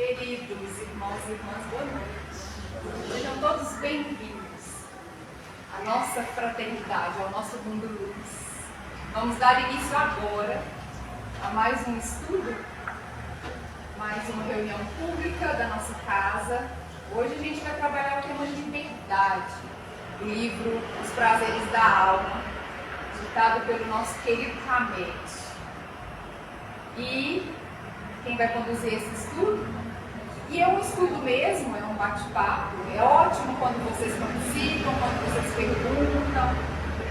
Queridos irmãos e irmãs, boa noite. Sejam todos bem-vindos à nossa fraternidade, ao nosso mundo luz. Vamos dar início agora a mais um estudo, mais uma reunião pública da nossa casa. Hoje a gente vai trabalhar o tema liberdade, o livro Os Prazeres da Alma, ditado pelo nosso querido Hamed. E quem vai conduzir esse estudo? E é um estudo mesmo, é um bate-papo. É ótimo quando vocês participam, quando vocês perguntam,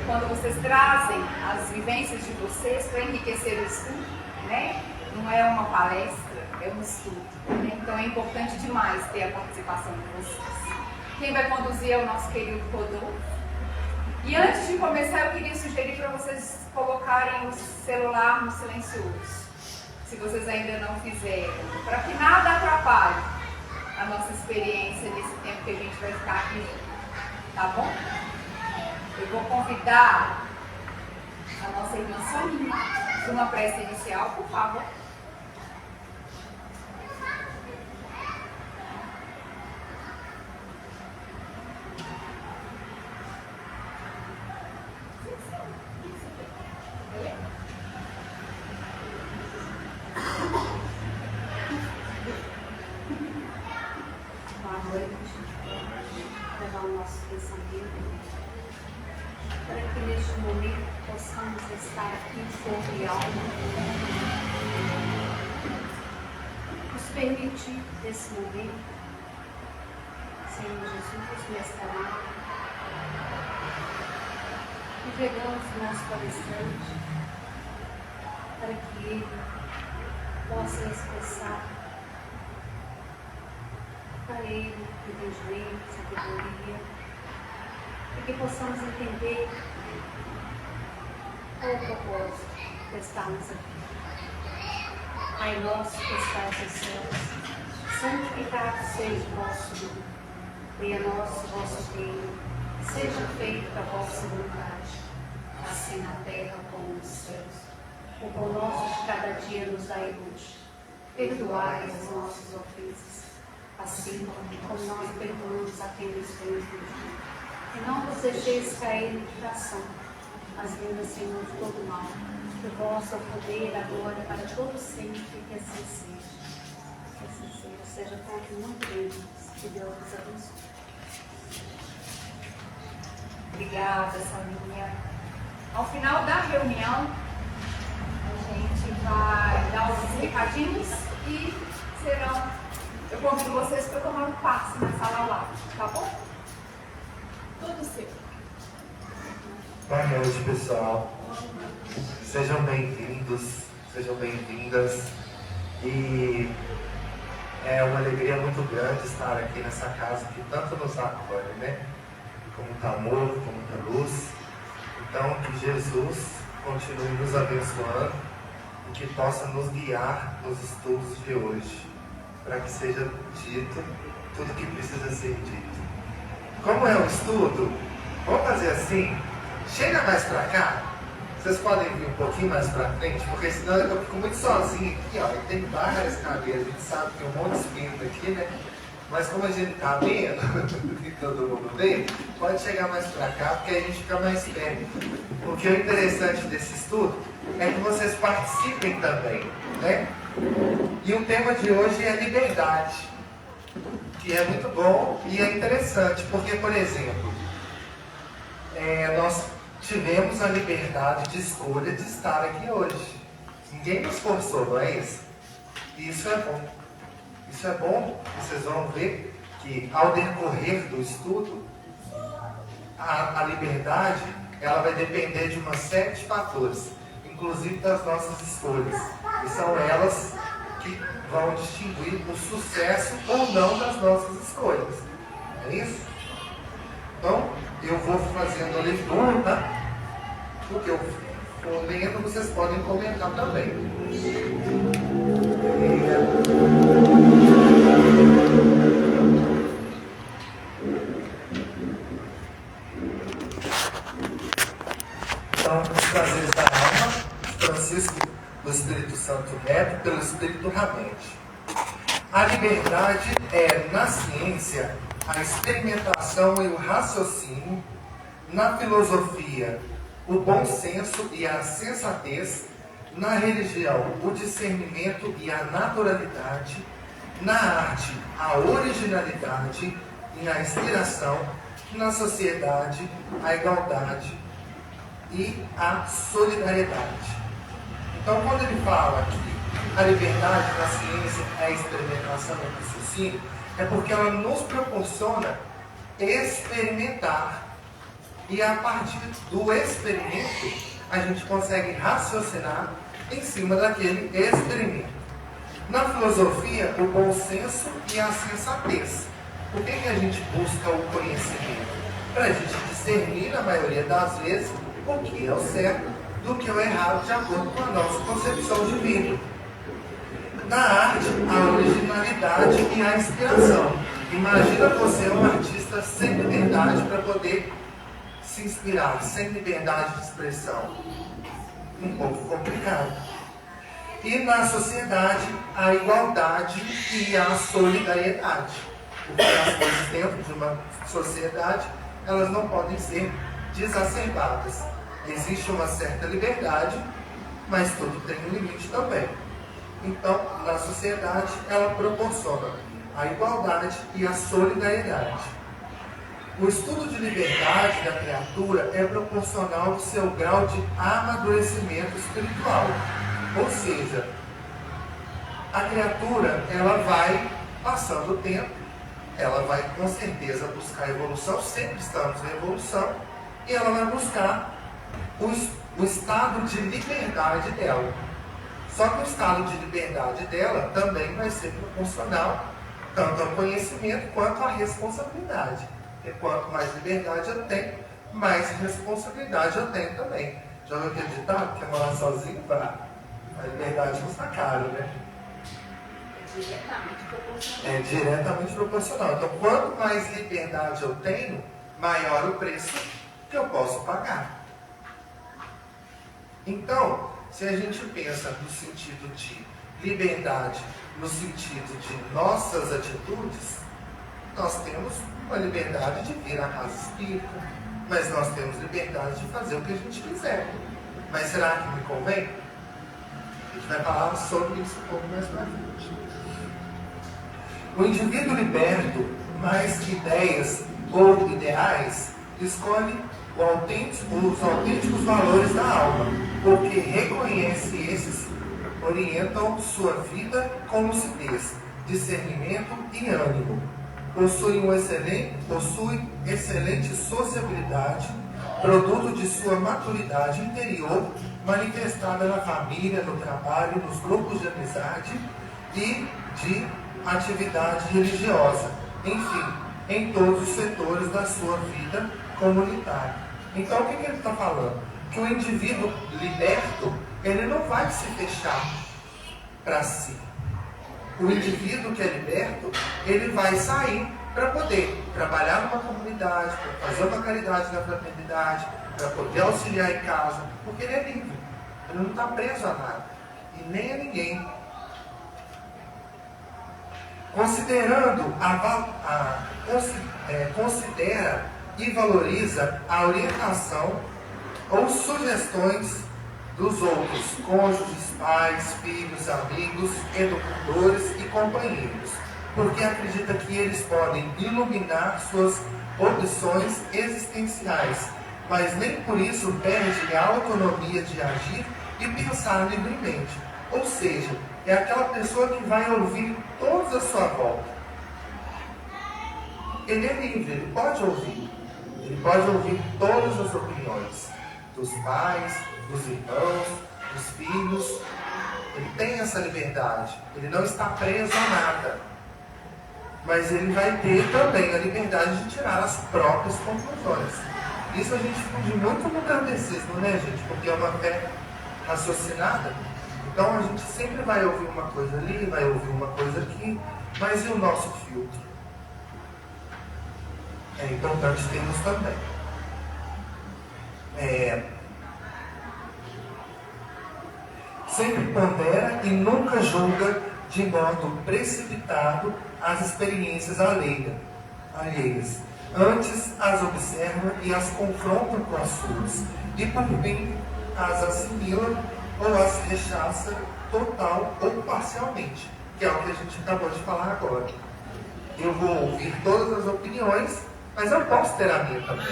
quando vocês trazem as vivências de vocês para enriquecer o estudo, né? Não é uma palestra, é um estudo, né? Então é importante demais ter a participação de vocês. Quem vai conduzir é o nosso querido Rodolfo. E antes de começar, eu queria sugerir para vocês colocarem o celular no silencioso, se vocês ainda não fizeram, para que nada atrapalhe a nossa experiência nesse tempo que a gente vai ficar aqui, tá bom? Eu vou convidar a nossa irmã Soninha para uma prece inicial, por favor. Levar o nosso pensamento para que neste momento possamos estar aqui em corpo e alma, nos permitir nesse momento, Senhor Jesus, Mestre amado, entregamos o nosso palestrante para que ele possa expressar para ele entendimento, sabedoria, e que possamos entender qual o propósito de estarmos aqui. Pai nosso que estás nos céus, santificado seja o vosso nome. Venha a nós o vosso reino, seja feita a vossa vontade, assim na terra como nos céus. O pão nosso de cada dia nos dai hoje. Perdoai as nossas ofensas, assim como nós perdoamos a quem nos tem ofendido. E não vos deixeis cair em tentação, mas livrai, Senhor, de todo mal. Que o vosso poder agora para todo sempre, que assim seja. Que assim seja. Seja todos muito bem-vindos. Que Deus vos abençoe. Obrigada, Soninha. Ao final da reunião, a gente vai dar alguns recadinhos e eu convido vocês para tomar um passe na sala lá, tá bom? Tudo seu. Boa noite, pessoal. Sejam bem-vindos, sejam bem-vindas. E é uma alegria muito grande estar aqui nessa casa que tanto nos acolhe, né? Com muito amor, com muita luz. Então, que Jesus continue nos abençoando e que possa nos guiar nos estudos de hoje, para que seja dito tudo o que precisa ser dito. Como é o estudo, vamos fazer assim, chega mais para cá, vocês podem vir um pouquinho mais para frente, porque senão eu fico muito sozinho aqui, ó, e tem várias cadeiras, a gente sabe que tem um monte de espírito aqui, né? Mas como a gente está vendo, e todo mundo vê, pode chegar mais para cá, porque a gente fica mais perto. Porque o interessante desse estudo é que vocês participem também, né? E o tema de hoje é liberdade, que é muito bom e é interessante, porque, por exemplo, nós tivemos a liberdade de escolha de estar aqui hoje. Ninguém nos forçou, não é isso? E isso é bom. Isso é bom, vocês vão ver que ao decorrer do estudo, a liberdade ela vai depender de uma série de fatores, inclusive das nossas escolhas. E são elas que vão distinguir o sucesso ou não das nossas escolhas. É isso? Então, eu vou fazendo a leitura, tá? O que eu for lendo, vocês podem comentar também. Então, os prazeres da alma, Francisco do Espírito Santo Neto, pelo Espírito Hamed. A liberdade é, na ciência, a experimentação e o raciocínio, na filosofia, o bom senso e a sensatez, na religião, o discernimento e a naturalidade, na arte, a originalidade e a inspiração, na sociedade, a igualdade e a solidariedade. Então, quando ele fala que a liberdade na ciência é a experimentação e o raciocínio, é porque ela nos proporciona experimentar. E a partir do experimento, a gente consegue raciocinar em cima daquele experimento. Na filosofia, o bom senso e a sensatez. Por que a gente busca o conhecimento? Para a gente discernir, na maioria das vezes, o que é o certo do que é o errado, de acordo com a nossa concepção de vida. Na arte, a originalidade e a inspiração. Imagina você um artista sem liberdade para poder se inspirar, sem liberdade de expressão. Um pouco complicado. E na sociedade, a igualdade e a solidariedade. Porque as coisas dentro de uma sociedade, elas não podem ser exacerbadas. Existe uma certa liberdade, mas tudo tem um limite também. Então, na sociedade, ela proporciona a igualdade e a solidariedade. O estudo de liberdade da criatura é proporcional ao seu grau de amadurecimento espiritual. Ou seja, a criatura, ela vai passando o tempo, ela vai com certeza buscar a evolução, sempre estamos em evolução, e ela vai buscar o estado de liberdade dela. Só que o estado de liberdade dela também vai ser proporcional tanto ao conhecimento quanto à responsabilidade. Porque quanto mais liberdade eu tenho, mais responsabilidade eu tenho também. Já ouviu aquele ditado? Quer morar sozinho? Vá. A liberdade custa caro, né? Diretamente proporcional. É diretamente proporcional. Então, quanto mais liberdade eu tenho, maior o preço que eu posso pagar. Então, se a gente pensa no sentido de liberdade, no sentido de nossas atitudes, nós temos uma liberdade de vir à casa espírita, mas nós temos liberdade de fazer o que a gente quiser. Mas será que me convém? A gente vai falar sobre isso um pouco mais pra frente. O indivíduo liberto, mais que ideias ou ideais, escolhe os autênticos valores da alma, porque reconhece esses orientam sua vida com lucidez, discernimento e ânimo. Possui excelente sociabilidade, produto de sua maturidade interior, manifestada na família, no trabalho, nos grupos de amizade e de atividade religiosa, enfim, em todos os setores da sua vida comunitária. Então, o que ele está falando? Que o indivíduo liberto, ele não vai se fechar para si. O indivíduo que é liberto, ele vai sair para poder trabalhar numa comunidade, para fazer uma caridade na fraternidade, para poder auxiliar em casa, porque ele é livre. Ele não está preso a nada, e nem a ninguém. Considera e valoriza a orientação ou sugestões dos outros, cônjuges, pais, filhos, amigos, educadores e companheiros, porque acredita que eles podem iluminar suas opções existenciais, mas nem por isso perde a autonomia de agir e pensar livremente. Ou seja, é aquela pessoa que vai ouvir todos à sua volta. Ele é livre, ele pode ouvir todas as opiniões dos pais, dos irmãos, dos filhos. Ele tem essa liberdade, ele não está preso a nada, mas ele vai ter também a liberdade de tirar as próprias conclusões. Isso a gente funde muito no kardecismo, né, gente? Porque é uma fé raciocinada. Então a gente sempre vai ouvir uma coisa ali, vai ouvir uma coisa aqui, mas e o nosso filtro? É importante termos também. sempre pondera e nunca julga de modo precipitado as experiências alheias. Antes as observa e as confronta com as suas, e por fim as assimila ou as rechaça total ou parcialmente, que é o que a gente acabou de falar agora. Eu vou ouvir todas as opiniões, mas eu posso ter a minha também.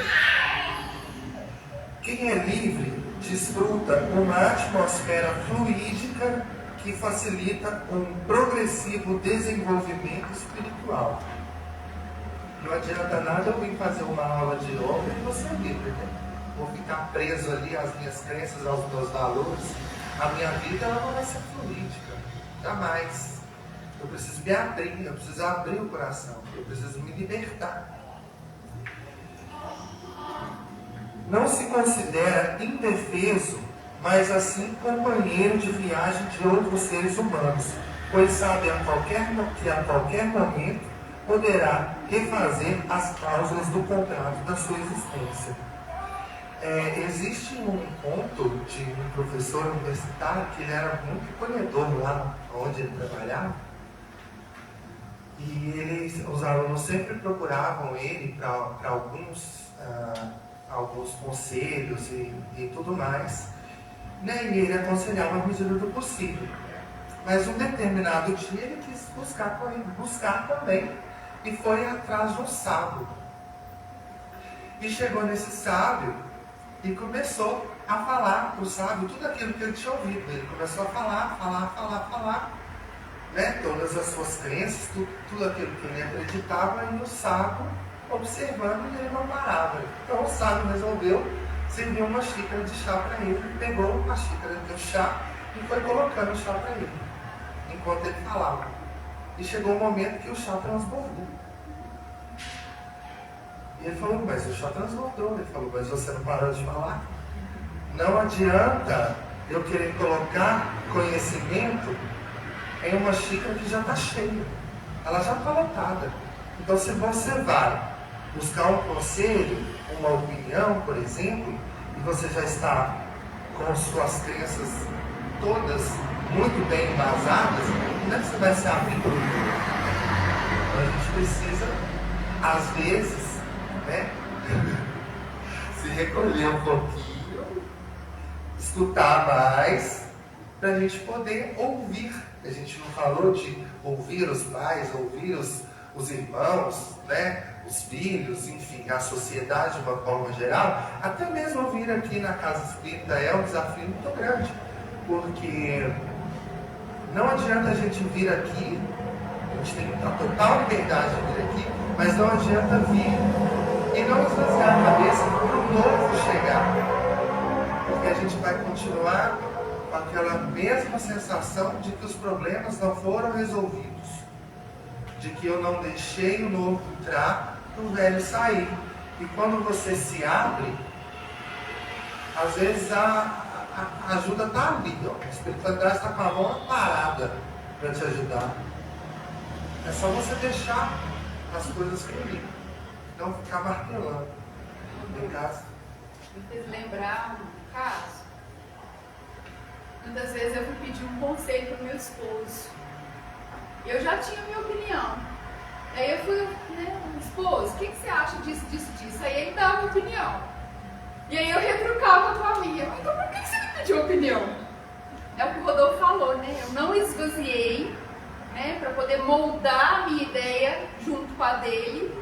Quem é livre desfruta uma atmosfera fluídica que facilita um progressivo desenvolvimento espiritual. Não adianta nada eu vir fazer uma aula de yoga e você é livre, né? Vou ficar preso ali às minhas crenças, aos meus valores. A minha vida ela não vai ser fluídica, jamais. Eu preciso me abrir, eu preciso abrir o coração, eu preciso me libertar. Não se considera indefeso, mas assim companheiro de viagem de outros seres humanos, pois sabe que a qualquer momento poderá refazer as cláusulas do contrato da sua existência. Existe um ponto de um professor universitário que ele era muito acolhedor lá onde ele trabalhava, e os alunos sempre procuravam ele para alguns conselhos e tudo mais, né? E ele aconselhava a medida do possível. Mas um determinado dia ele quis buscar também, e foi atrás de um sábio. E chegou nesse sábio e começou a falar para o sábio tudo aquilo que ele tinha ouvido. Ele começou a falar, né? Todas as suas crenças, tudo aquilo que ele acreditava, e o sábio observando, e ele não parava. Então o sábio resolveu servir uma xícara de chá para ele, pegou a xícara do chá e foi colocando o chá para ele, enquanto ele falava. E chegou um momento que o chá transbordou. E ele falou, mas o chá transbordou. Ele falou, mas você não parou de falar? Não adianta eu querer colocar conhecimento em uma xícara que já está cheia. Ela já está lotada. Então, se você vai buscar um conselho, uma opinião, por exemplo, e você já está com suas crenças todas muito bem embasadas, não é que você vai se abrir para o mundo. Então, a gente precisa, às vezes, né, se recolher um pouquinho, escutar mais, para a gente poder ouvir. A gente não falou de ouvir os pais, ouvir os irmãos, né, os filhos, enfim, a sociedade de uma forma geral. Até mesmo ouvir aqui na Casa Espírita é um desafio muito grande, porque não adianta a gente vir aqui, a gente tem a total liberdade de vir aqui, mas não adianta vir e não esvaziar a cabeça para o novo chegar, porque a gente vai continuar com aquela mesma sensação de que os problemas não foram resolvidos, de que eu não deixei o novo entrar para o velho sair. E quando você se abre, às vezes a ajuda está ali, ó. A espiritualidade está com a mão parada para te ajudar. É só você deixar as coisas fluírem, não ficar martelando. Em casa. Me fez lembrar um caso. Muitas vezes eu fui pedir um conselho para o meu esposo. Eu já tinha minha opinião. Aí eu fui, né, esposo, o que você acha disso? Aí ele dava uma opinião. E aí eu retrucava com a minha. Então por que você me pediu opinião? É o que o Rodolfo falou, né? Eu não esvaziei, né, para poder moldar a minha ideia junto com a dele.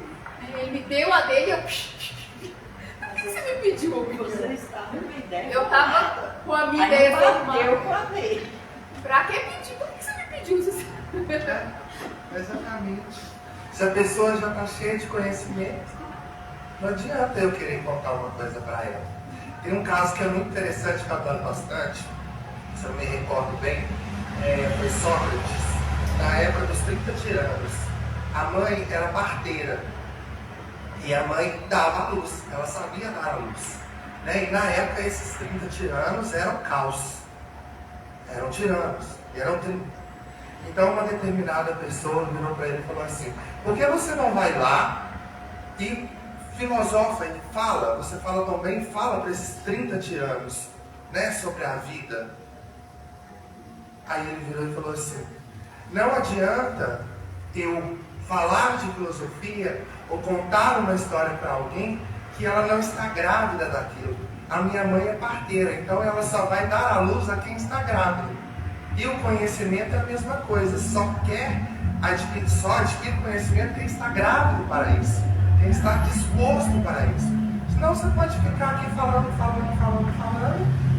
Ele me deu a dele e eu... Por que você me pediu opinião? Você estava com a ideia. Eu estava com a minha ideia formada. Com a dele. Pra que pedir? Por que você me pediu? Exatamente. Se a pessoa já está cheia de conhecimento, não adianta eu querer contar uma coisa para ela. Tem um caso que é muito interessante, que eu adoro bastante, se eu me recordo bem, foi Sócrates, na época dos 30 tiranos. A mãe era parteira e a mãe dava a luz, ela sabia dar a luz, né? E na época esses 30 tiranos eram caos, eram tiranos, eram 30. Então uma determinada pessoa virou para ele e falou assim, por que você não vai lá e filosofa e fala, você fala tão bem, fala para esses 30 tiranos, né, sobre a vida. Aí ele virou e falou assim: não adianta eu falar de filosofia ou contar uma história para alguém que ela não está grávida daquilo. A minha mãe é parteira, então ela só vai dar à luz a quem está grávida. E o conhecimento é a mesma coisa, só adquire conhecimento quem está grávido para isso, quem está disposto para isso. Senão você pode ficar aqui falando,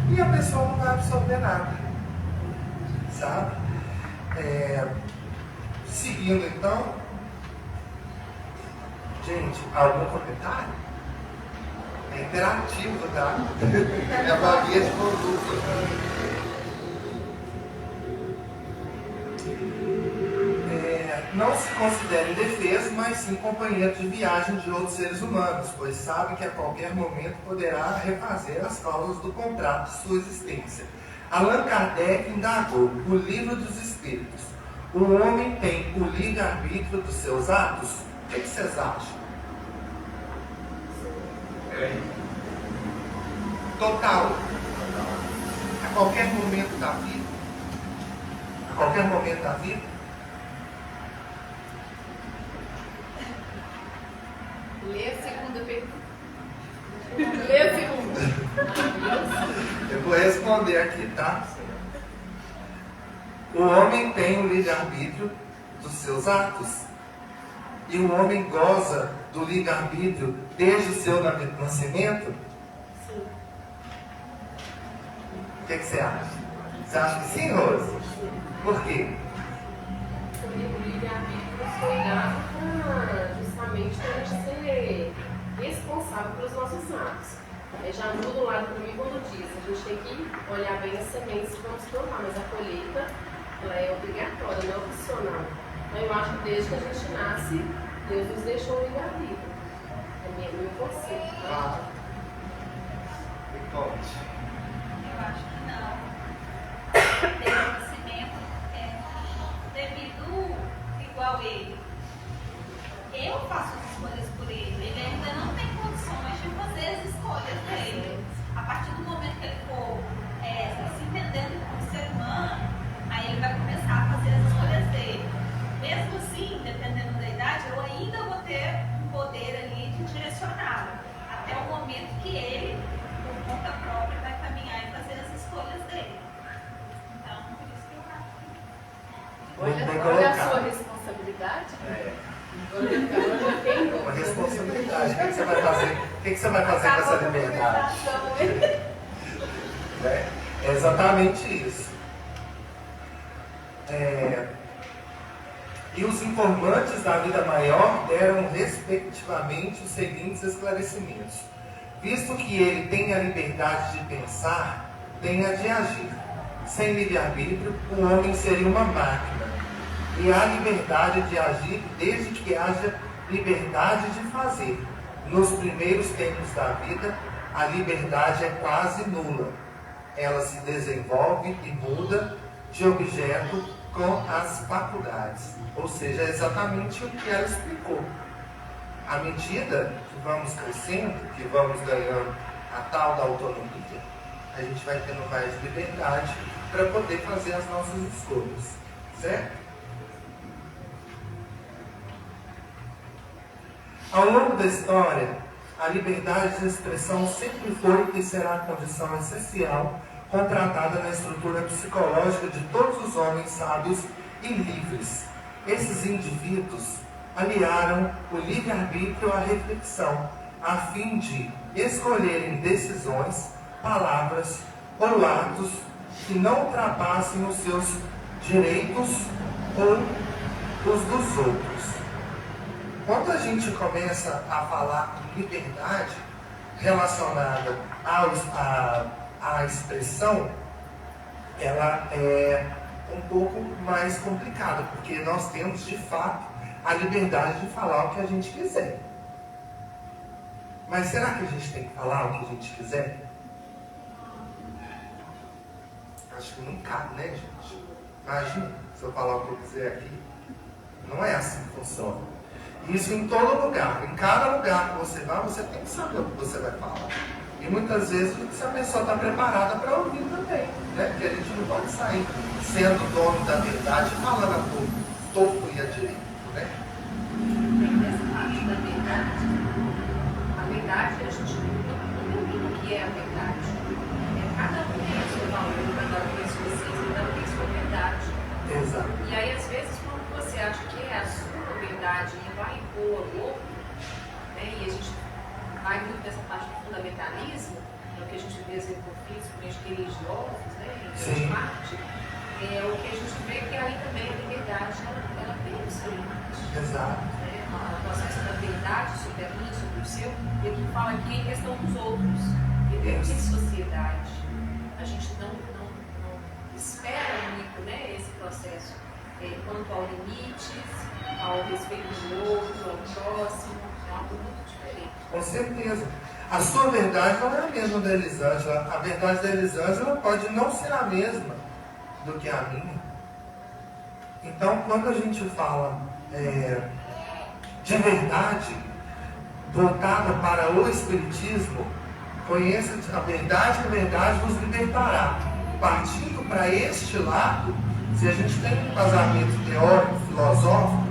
e a pessoa não vai absorver nada. Sabe? Seguindo então, gente, algum comentário? É interativo, tá? É uma guia de conduta. Não se considera indefeso, mas sim companheiro de viagem de outros seres humanos, pois sabe que a qualquer momento poderá refazer as cláusulas do contrato de sua existência. Allan Kardec indagou: o livro dos Espíritos, o homem tem o livre-arbítrio dos seus atos? O que vocês acham? Total. A qualquer momento da vida. A qualquer momento da vida. Lê a segunda pergunta. Lê a segunda. Eu vou responder aqui, tá? O homem tem o livre-arbítrio dos seus atos. E o homem goza do livre-arbítrio desde o seu nascimento? Sim. O que você acha? Você acha que sim, Rose? Por quê? O livre-arbítrio foi dado justamente para a gente ser responsável pelos nossos atos. Já muda um lado para mim quando diz: a gente tem que olhar bem as sementes que vamos plantar, mas a colheita ela é obrigatória, não é opcional. Então, eu acho que desde que a gente nasce, Deus nos deixou o livre-arbítrio. É meu conceito. Ah. Me conte. Eu acho que não. Desde o nascimento, devido igual ele. Eu faço as escolhas por ele. Ele ainda não tem condições de fazer as escolhas dele. A partir do momento que ele for se entendendo como ser humano, aí ele vai começar a fazer as escolhas dele. Mesmo assim, dependendo da idade, eu ainda vou ter um poder ali de direcioná-lo. Até o momento que ele, por conta própria, vai caminhar e fazer as escolhas dele. Então, por isso que eu acho. Muito bem Olha a colocado. sua responsabilidade. Agora tem Uma responsabilidade. O que você vai fazer? O que você vai fazer com essa liberdade? É exatamente isso. E os informantes da vida maior deram respectivamente os seguintes esclarecimentos: visto que ele tem a liberdade de pensar, tem a de agir. Sem livre-arbítrio, o homem seria uma máquina. E há liberdade de agir desde que haja liberdade de fazer. Nos primeiros tempos da vida, a liberdade é quase nula. Ela se desenvolve e muda de objeto com as faculdades. Ou seja, é exatamente o que ela explicou. À medida que vamos crescendo, que vamos ganhando a tal da autonomia, a gente vai tendo mais liberdade para poder fazer as nossas escolhas. Certo? Ao longo da história, a liberdade de expressão sempre foi e será a condição essencial contratada na estrutura psicológica de todos os homens sábios e livres. Esses indivíduos aliaram o livre-arbítrio à reflexão, a fim de escolherem decisões, palavras ou atos que não ultrapassem os seus direitos ou os dos outros. Quando a gente começa a falar em liberdade relacionada à expressão, ela é um pouco mais complicada, porque nós temos de fato a liberdade de falar o que a gente quiser. Mas será que a gente tem que falar o que a gente quiser? Acho que não cabe, né, gente? Imagina se eu falar o que eu quiser aqui. Não é assim que funciona. Isso em todo lugar. Em cada lugar que você vai, você tem que saber o que você vai falar. E muitas vezes se a pessoa está preparada para ouvir também, né? Porque a gente não pode sair sendo dono da verdade, falando a torto e a direito, né? Tem essa parte da verdade. A verdade, a gente não domina o que é a verdade. Cada um tem o seu valor, cada um tem a sua essência, cada um tem a sua verdade. Exato. E aí, às vezes, quando você acha que é a sua verdade e vai impor ao outro, né, e a gente vai muito nessa parte do fundamentalismo, é o que a gente vê em conflitos, principalmente religiosos, né, em grande parte, é o que a gente vê que aí também a liberdade, ela tem o seu limite. Exato. Né? A nossa questão da verdade sobre a minha, sobre o seu, e aqui fala aqui em questão dos outros. Vivemos em sociedade. A gente não espera muito, né, esse processo quanto ao limites, ao respeito do outro, ao próximo, é algo muito diferente. Com certeza. A sua verdade não é a mesma da Elisângela. A verdade da Elisângela pode não ser a mesma do que a minha. Então, quando a gente fala de verdade voltada para o Espiritismo, conheça a verdade vos libertará. Partindo para este lado, se a gente tem um embasamento teórico, filosófico,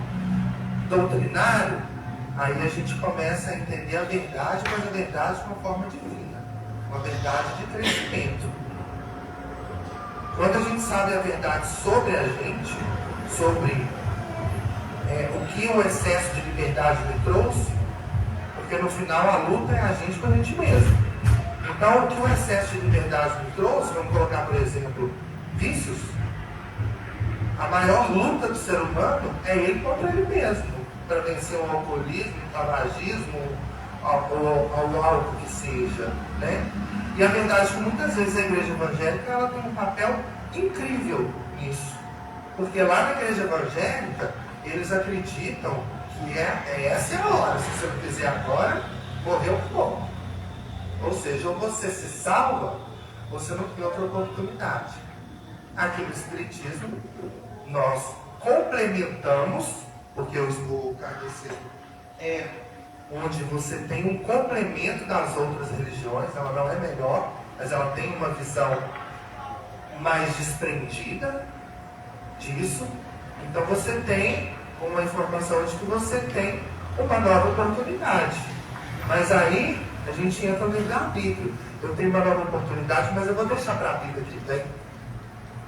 doutrinário, aí a gente começa a entender a verdade, mas a verdade de uma forma divina, uma verdade de crescimento. Quando a gente sabe a verdade sobre a gente, sobre o que o excesso de liberdade me trouxe, porque no final a luta é a gente com a gente mesmo. Então, o que o excesso de liberdade me trouxe, vamos colocar, por exemplo, vícios, a maior luta do ser humano é ele contra ele mesmo, para vencer o alcoolismo, o tabagismo, ou algo que seja, né? E a verdade é que muitas vezes a igreja evangélica ela tem um papel incrível nisso, porque lá na igreja evangélica eles acreditam que essa é a hora, se você não fizer agora, morreu pouco. Ou seja, ou você se salva, ou você não tem outra oportunidade. Aqui no Espiritismo, nós complementamos, porque o kardecismo é onde você tem um complemento das outras religiões, ela não é melhor, mas ela tem uma visão mais desprendida disso. Então você tem uma informação de que você tem uma nova oportunidade. Mas aí a gente entra no livre-arbítrio. Eu tenho uma nova oportunidade, mas eu vou deixar para a vida que vem.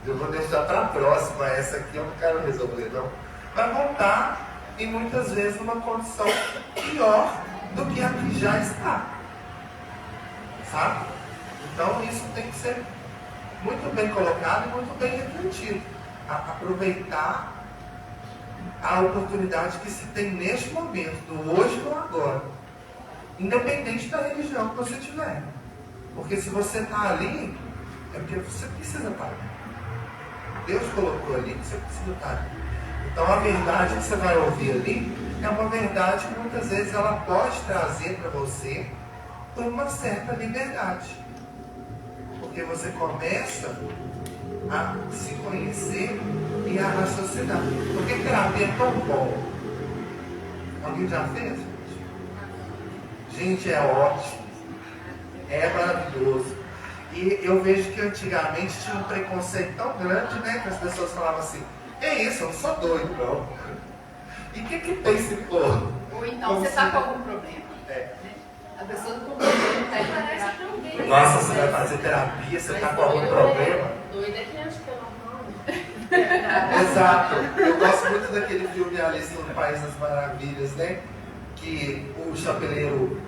Eu vou deixar para a próxima. Essa aqui eu não quero resolver, não. Vai voltar, e muitas vezes numa condição pior do que a que já está. Sabe? Então isso tem que ser muito bem colocado e muito bem refletido. Aproveitar a oportunidade que se tem neste momento, do hoje e do agora. Independente da religião que você tiver. Porque se você está ali, é porque você precisa estar ali. Deus colocou ali, você precisa estar ali. Então a verdade que você vai ouvir ali é uma verdade que muitas vezes ela pode trazer para você uma certa liberdade. Porque você começa a se conhecer e a raciocinar. Porque terapia é tão bom. Alguém já fez? Gente, é ótimo. É maravilhoso. E eu vejo que antigamente tinha um preconceito tão grande, né? Que as pessoas falavam assim, é isso, eu não sou doido, não. E o que tem esse povo? Ou então você está com algum problema. É. A pessoa com problema está aí parece tão bem. Nossa, você vai fazer terapia, você está com algum problema? Doida é que acha que é normal. Exato. Eu gosto muito daquele filme Alice no País das Maravilhas, né? Que o chapeleiro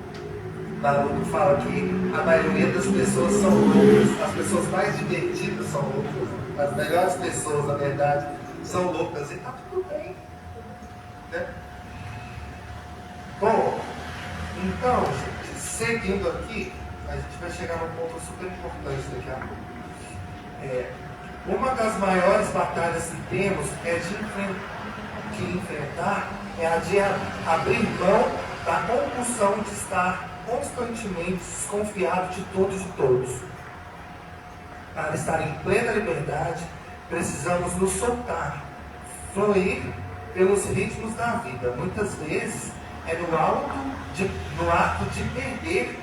maluco fala que a maioria das pessoas são loucas. As pessoas mais divertidas são loucas. As melhores pessoas, na verdade, são loucas. E tá tudo bem. Né? Bom, então, gente, seguindo aqui, a gente vai chegar num ponto super importante daqui a pouco. Uma das maiores batalhas que temos é de enfrentar é a de abrir mão da compulsão de estar constantemente desconfiado de todos e todos. Para estar em plena liberdade, precisamos nos soltar, fluir pelos ritmos da vida. Muitas vezes é no ato de perder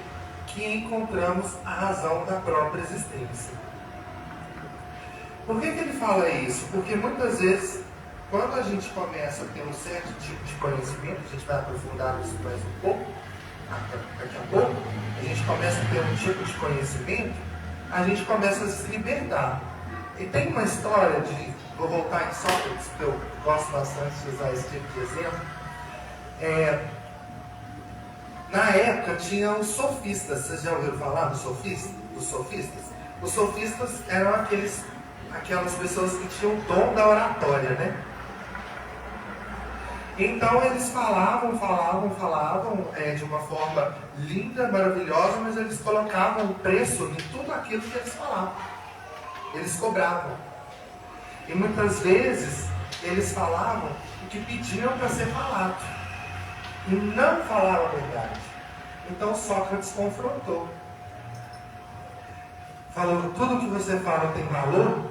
que encontramos a razão da própria existência. Por que ele fala isso? Porque muitas vezes, quando a gente começa a ter um certo tipo de conhecimento, a gente vai aprofundar isso mais um pouco, daqui a pouco, a gente começa a ter um tipo de conhecimento, a gente começa a se libertar. E tem uma história de, vou voltar em Sócrates, que eu gosto bastante de usar esse tipo de exemplo. Na época tinha os sofistas, vocês já ouviram falar dos sofistas? Os sofistas eram aquelas pessoas que tinham o dom da oratória, né? Então eles falavam de uma forma linda, maravilhosa, mas eles colocavam um preço em tudo aquilo que eles falavam. Eles cobravam. E muitas vezes eles falavam o que pediam para ser falado. E não falavam a verdade. Então Sócrates confrontou. Falou, tudo que você fala tem valor?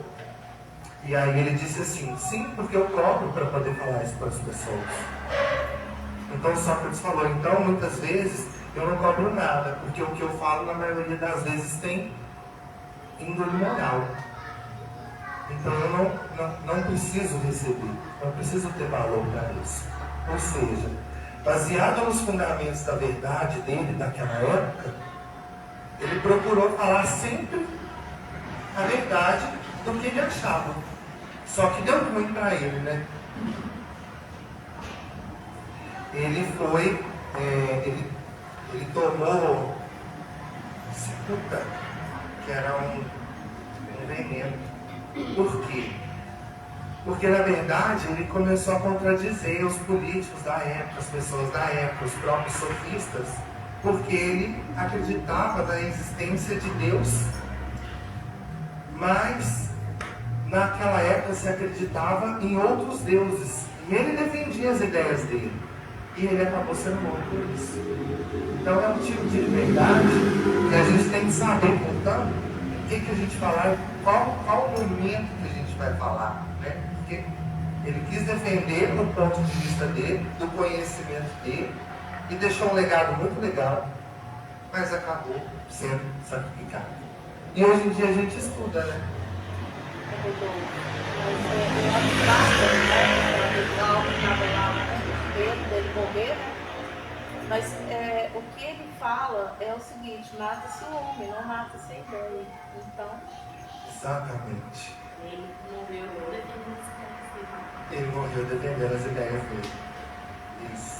E aí ele disse assim, sim, porque eu cobro para poder falar isso para as pessoas. Então Sócrates falou, então muitas vezes eu não cobro nada, porque o que eu falo na maioria das vezes tem índole moral. Então eu não preciso receber, não preciso ter valor para isso. Ou seja, baseado nos fundamentos da verdade dele naquela época, ele procurou falar sempre a verdade do que ele achava. Só que deu ruim para ele, né? Ele foi, ele tomou cicuta, que era um veneno. Por quê? Porque na verdade ele começou a contradizer os políticos da época, as pessoas da época, os próprios sofistas, porque ele acreditava na existência de Deus, mas naquela época se acreditava em outros deuses, e ele defendia as ideias dele, e ele acabou sendo morto por isso. Então é um tipo de liberdade que a gente tem que saber, portanto, o que a gente falar, qual o momento que a gente vai falar, né? Porque ele quis defender do ponto de vista dele, do conhecimento dele, e deixou um legado muito legal, mas acabou sendo sacrificado. E hoje em dia a gente estuda, né? Dele morrer, né? Mas o que ele fala é o seguinte, mata-se o homem, não mata-se a ideia. Então, exatamente. Ele morreu defendendo as ideias dele. Ele morreu defendendo as ideias dele. Isso.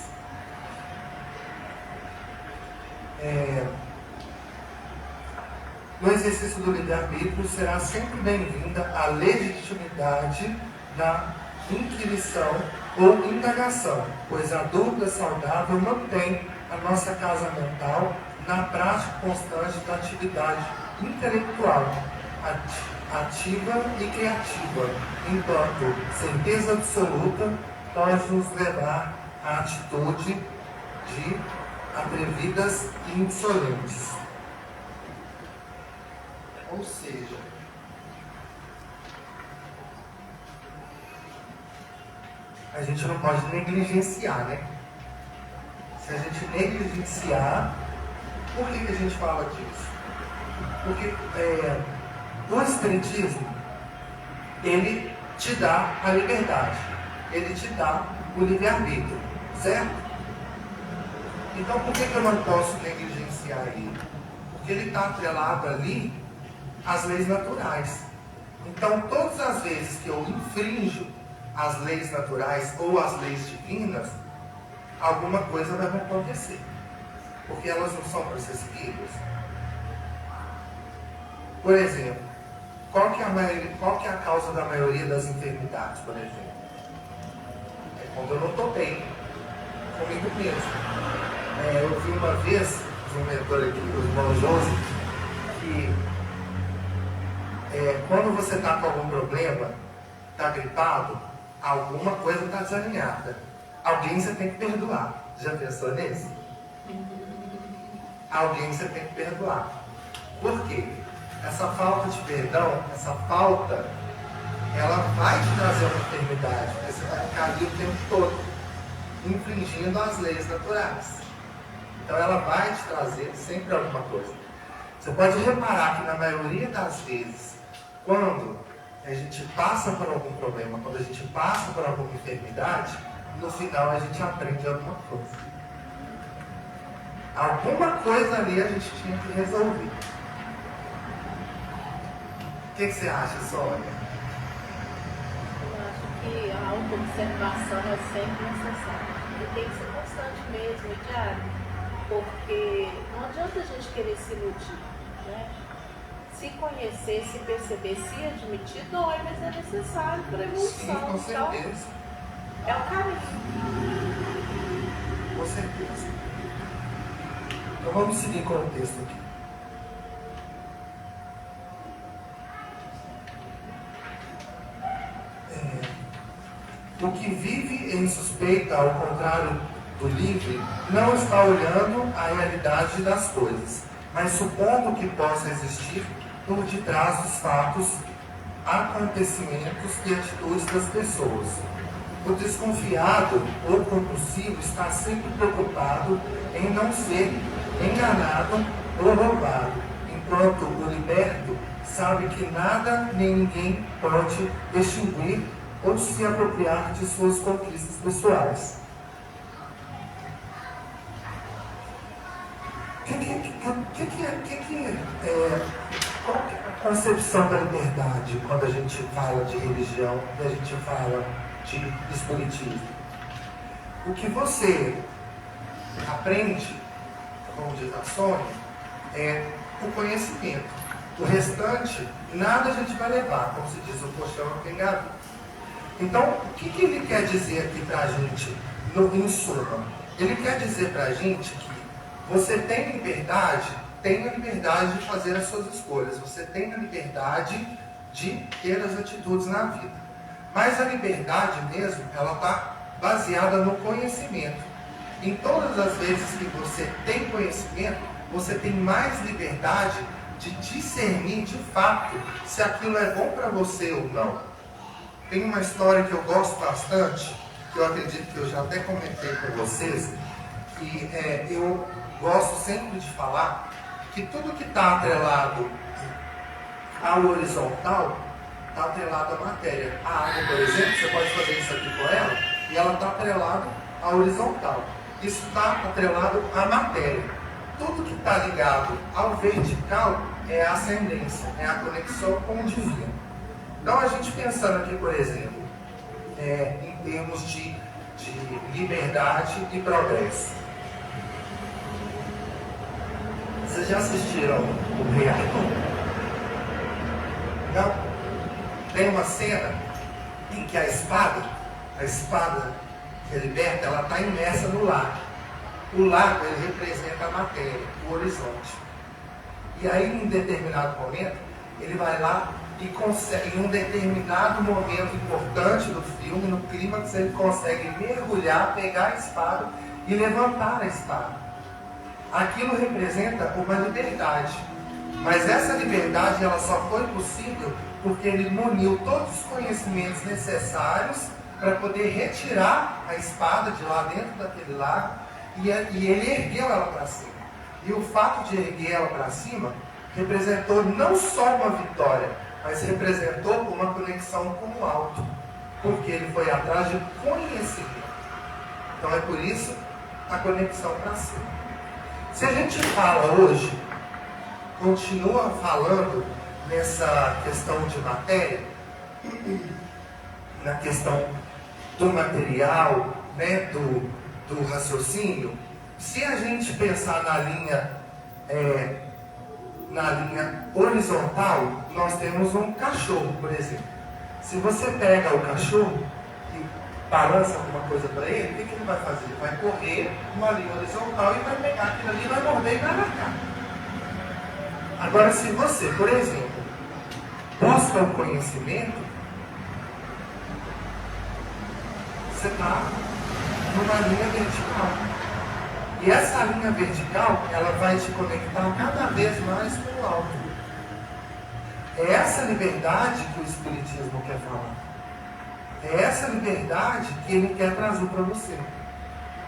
No exercício do livre-arbítrio será sempre bem-vinda a legitimidade da inquirição ou indagação, pois a dúvida saudável mantém a nossa casa mental na prática constante da atividade intelectual, ativa e criativa, enquanto certeza absoluta pode nos levar à atitude de atrevidas e insolentes. Ou seja, a gente não pode negligenciar, né? Se a gente negligenciar, por que a gente fala disso? Porque o Espiritismo, ele te dá a liberdade, ele te dá o livre-arbítrio, certo? Então por que eu não posso negligenciar ele? Porque ele está atrelado ali às leis naturais. Então todas as vezes que eu infrinjo as leis naturais ou as leis divinas, alguma coisa vai acontecer. Porque elas não são para ser seguidas. Por exemplo, qual que é a causa da maioria das enfermidades, por exemplo? É quando eu não estou bem comigo mesmo. Eu vi uma vez, um mentor aqui, o irmão José, que quando você está com algum problema, está gripado, alguma coisa está desalinhada. Alguém você tem que perdoar. Já pensou nisso? Alguém você tem que perdoar. Por quê? Essa falta de perdão, essa falta, ela vai te trazer uma enfermidade, porque você vai ficar ali o tempo todo, infringindo as leis naturais. Então ela vai te trazer sempre alguma coisa. Você pode reparar que na maioria das vezes, quando a gente passa por algum problema, quando a gente passa por alguma enfermidade, no final a gente aprende alguma coisa. Alguma coisa ali a gente tinha que resolver. O que você acha, Sônia? Eu acho que a auto-observação é sempre necessária. E tem que ser constante mesmo, e diário. Porque não adianta a gente querer se iludir, né? Se conhecer, se perceber, se admitir, dói, mas é necessário para a evolução. Sim, com certeza. Então, é o caminho. Com certeza. Então vamos seguir com o texto aqui. O que vive em suspeita, ao contrário do livre, não está olhando a realidade das coisas, mas supondo que possa existir por detrás dos fatos, acontecimentos e atitudes das pessoas. O desconfiado ou compulsivo está sempre preocupado em não ser enganado ou roubado, enquanto o liberto sabe que nada nem ninguém pode extinguir ou se apropriar de suas conquistas pessoais. Qual que é a concepção da liberdade quando a gente fala de religião e a gente fala de espiritismo? O que você aprende, como diz a Sônia, é o conhecimento. O restante, nada a gente vai levar, como se diz, o colchão não tem gaveta. Então, o que ele quer dizer aqui para a gente, em suma? Ele quer dizer para a gente que você tem a liberdade de fazer as suas escolhas, você tem a liberdade de ter as atitudes na vida. Mas a liberdade mesmo, ela está baseada no conhecimento. Em todas as vezes que você tem conhecimento, você tem mais liberdade de discernir de fato se aquilo é bom para você ou não. Tem uma história que eu gosto bastante, que eu acredito que eu já até comentei com vocês, que eu gosto sempre de falar que tudo que está atrelado ao horizontal está atrelado à matéria. A água, por exemplo, você pode fazer isso aqui com ela e ela está atrelada à horizontal. Isso está atrelado à matéria. Tudo que está ligado ao vertical é a ascendência, é a conexão com o divino. Então, a gente pensando aqui, por exemplo, em termos de liberdade e progresso. Vocês já assistiram o Rei Arthur? Não? Tem uma cena em que a espada que é liberta, ela está imersa no lago. O lago, ele representa a matéria, o horizonte. E aí, em um determinado momento, ele vai lá e consegue, em um determinado momento importante do filme, no clímax, ele consegue mergulhar, pegar a espada e levantar a espada. Aquilo representa uma liberdade. Mas essa liberdade, ela só foi possível porque ele muniu todos os conhecimentos necessários para poder retirar a espada de lá dentro daquele lago e ele ergueu ela para cima. E o fato de erguer ela para cima representou não só uma vitória, mas representou uma conexão com o alto, porque ele foi atrás de conhecimento. Então é por isso a conexão para cima. Se a gente fala hoje, continua falando nessa questão de matéria, na questão do material, né, do raciocínio, se a gente pensar na linha horizontal, nós temos um cachorro, por exemplo. Se você pega o cachorro e balança alguma coisa para ele, o que ele vai fazer? Ele vai correr numa linha horizontal e vai pegar aquilo ali, vai morder e vai largar. Agora, se você, por exemplo, busca o conhecimento, você está numa linha vertical. E essa linha vertical, ela vai te conectar cada vez mais com o alto. É essa liberdade que o Espiritismo quer falar. É essa liberdade que ele quer trazer para você.